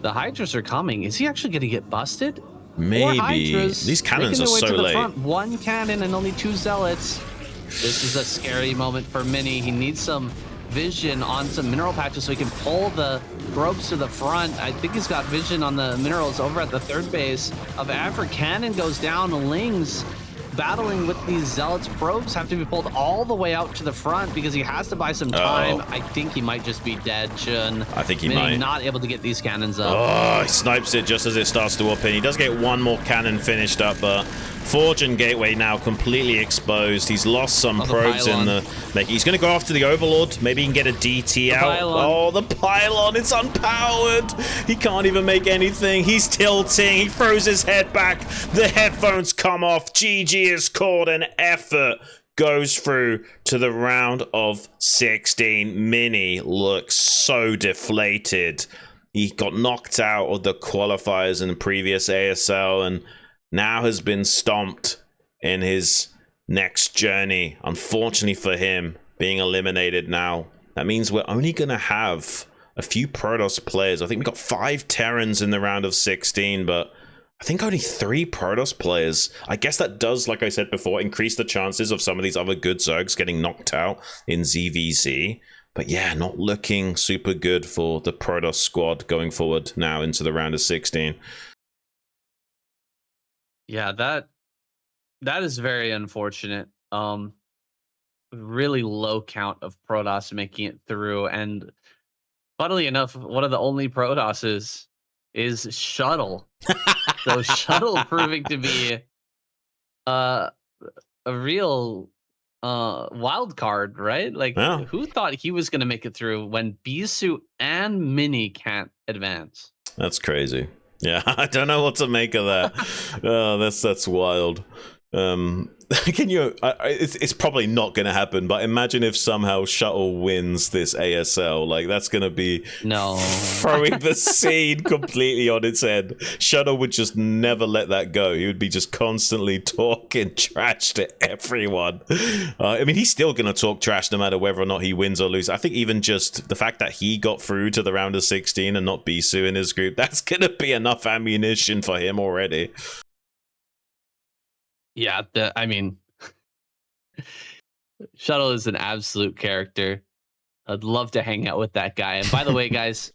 Hydras are coming. Is he actually going to get busted? Maybe. These cannons are so late. Front. 1 cannon and only 2 Zealots. This is a scary moment for Mini. He needs some vision on some mineral patches so he can pull the probes to the front. I think he's got vision on the minerals over at the 3rd base of Aver. Cannon goes down. Lings battling with these Zealots. Probes have to be pulled all the way out to the front because he has to buy some time. I think he might just be dead, Xun. I think he Mini might. not able to get these cannons up. Oh, he snipes it just as it starts to open. He does get 1 more cannon finished up, but Forge and Gateway now completely exposed. He's lost some probes in the... He's going to go after the Overlord. Maybe he can get a DT out. Oh, the pylon. It's unpowered. He can't even make anything. He's tilting. He throws his head back. The headphones come off. GG is called, and Effort goes through to the round of 16. Mini looks so deflated. He got knocked out of the qualifiers in the previous ASL and now has been stomped in his next journey. Unfortunately for him, being eliminated now. That means we're only going to have a few Protoss players. I think we got 5 Terrans in the round of 16, but I think only 3 Protoss players. I guess that does, like I said before, increase the chances of some of these other good Zergs getting knocked out in ZVZ. But yeah, not looking super good for the Protoss squad going forward now into the round of 16. Yeah, that is very unfortunate. Really low count of Protoss making it through, and funnily enough, one of the only Protosses is Shuttle. So Shuttle proving to be a real wild card, right? Like, who thought he was going to make it through when Bisu and Mini can't advance? That's crazy. Yeah, I don't know what to make of that. Oh, that's wild. Can you? It's probably not going to happen. But imagine if somehow Shuttle wins this ASL. Like, that's going to be throwing the scene completely on its head. Shuttle would just never let that go. He would be just constantly talking trash to everyone. I mean, he's still going to talk trash no matter whether or not he wins or loses. I think even just the fact that he got through to the round of 16 and not Bisu in his group, that's going to be enough ammunition for him already. Yeah, I mean, Shuttle is an absolute character. I'd love to hang out with that guy. And by the way, guys,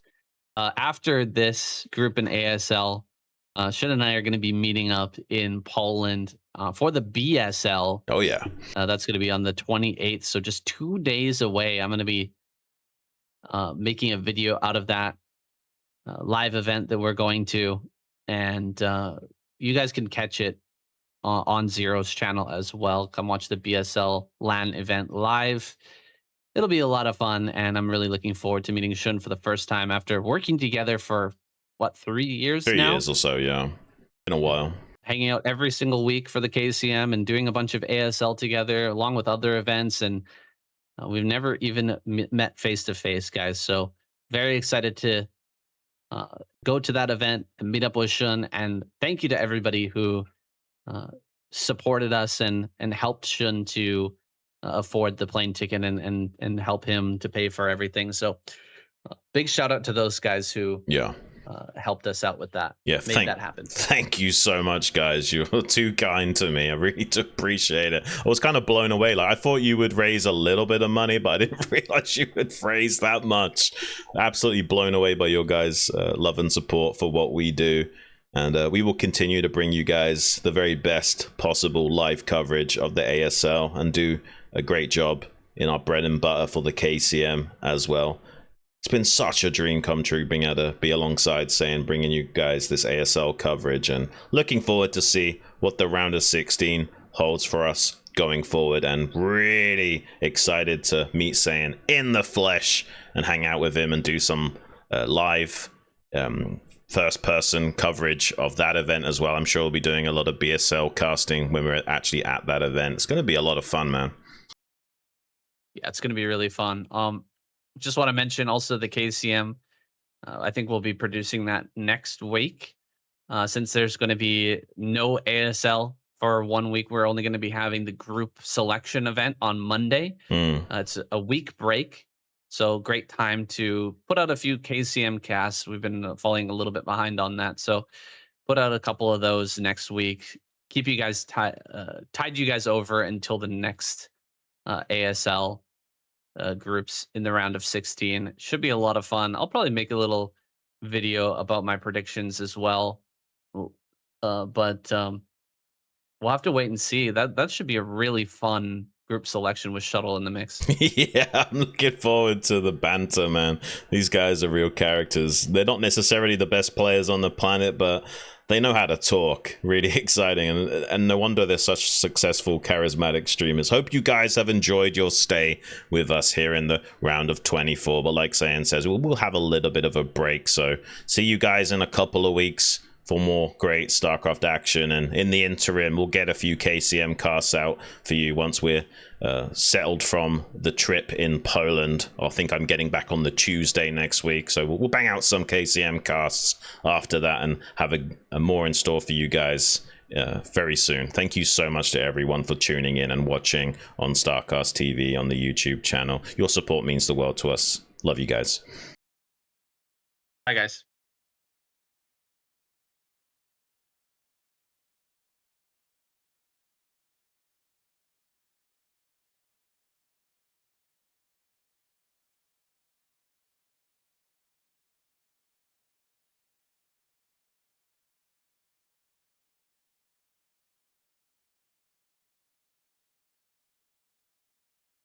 after this group in ASL, Xun and I are going to be meeting up in Poland for the BSL. Oh, yeah. That's going to be on the 28th. So just 2 days away. I'm going to be making a video out of that live event that we're going to. And you guys can catch it on Zero's channel as well. Come watch the BSL LAN event live. it'll be a lot of fun, and I'm really looking forward to meeting Xun for the first time after working together for what, 3 years 3 years now? or so, yeah. Been a while. Hanging out every single week for the KCM and doing a bunch of ASL together, along with other events, and we've never even met face to face, guys. So very excited to uh, go to that event and meet up with Xun. And thank you to everybody who uh, supported us and helped Xun to afford the plane ticket and help him to pay for everything. So big shout out to those guys who Yeah. helped us out with that. Yeah, Made that happen. Thank you so much, guys. You're too kind to me. I really do appreciate it. I was kind of blown away. Like, I thought you would raise a little bit of money, but I didn't realize you would raise that much. Absolutely blown away by your guys' love and support for what we do. And we will continue to bring you guys the very best possible live coverage of the ASL and do a great job in our bread and butter for the KCM as well. It's been such a dream come true being able to be alongside Saiyan, bringing you guys this ASL coverage, and looking forward to see what the round of 16 holds for us going forward, and really excited to meet Saiyan in the flesh and hang out with him and do some live first person coverage of that event as well. I'm sure we'll be doing a lot of BSL casting when we're actually at that event. It's going to be a lot of fun, man. Yeah, it's going to be really fun. Just want to mention also the KCM. I think we'll be producing that next week. Since there's going to be no ASL for 1 week, we're only going to be having the group selection event on Monday. It's a week break. So great time to put out a few KCM casts. We've been falling a little bit behind on that. So put out a couple of those next week. Keep you guys tide you guys over until the next ASL groups in the round of 16. Should be a lot of fun. I'll probably make a little video about my predictions as well. But we'll have to wait and see. That should be a really fun group selection with Shuttle in the mix. Yeah, I'm looking forward to the banter, man. These guys are real characters. They're not necessarily the best players on the planet, but they know how to talk. Really exciting, and no wonder they're such successful, charismatic streamers. Hope you guys have enjoyed your stay with us here in the round of 24. But like Saiyan says, we'll have a little bit of a break. So see you guys in a couple of weeks for more great StarCraft action. And in the interim, we'll get a few KCM casts out for you once we're settled from the trip in Poland. I think I'm getting back on the Tuesday next week. So we'll bang out some KCM casts after that and have a more in store for you guys very soon. Thank you so much to everyone for tuning in and watching on StarCastTV on the YouTube channel. Your support means the world to us. Love you guys. Bye, guys.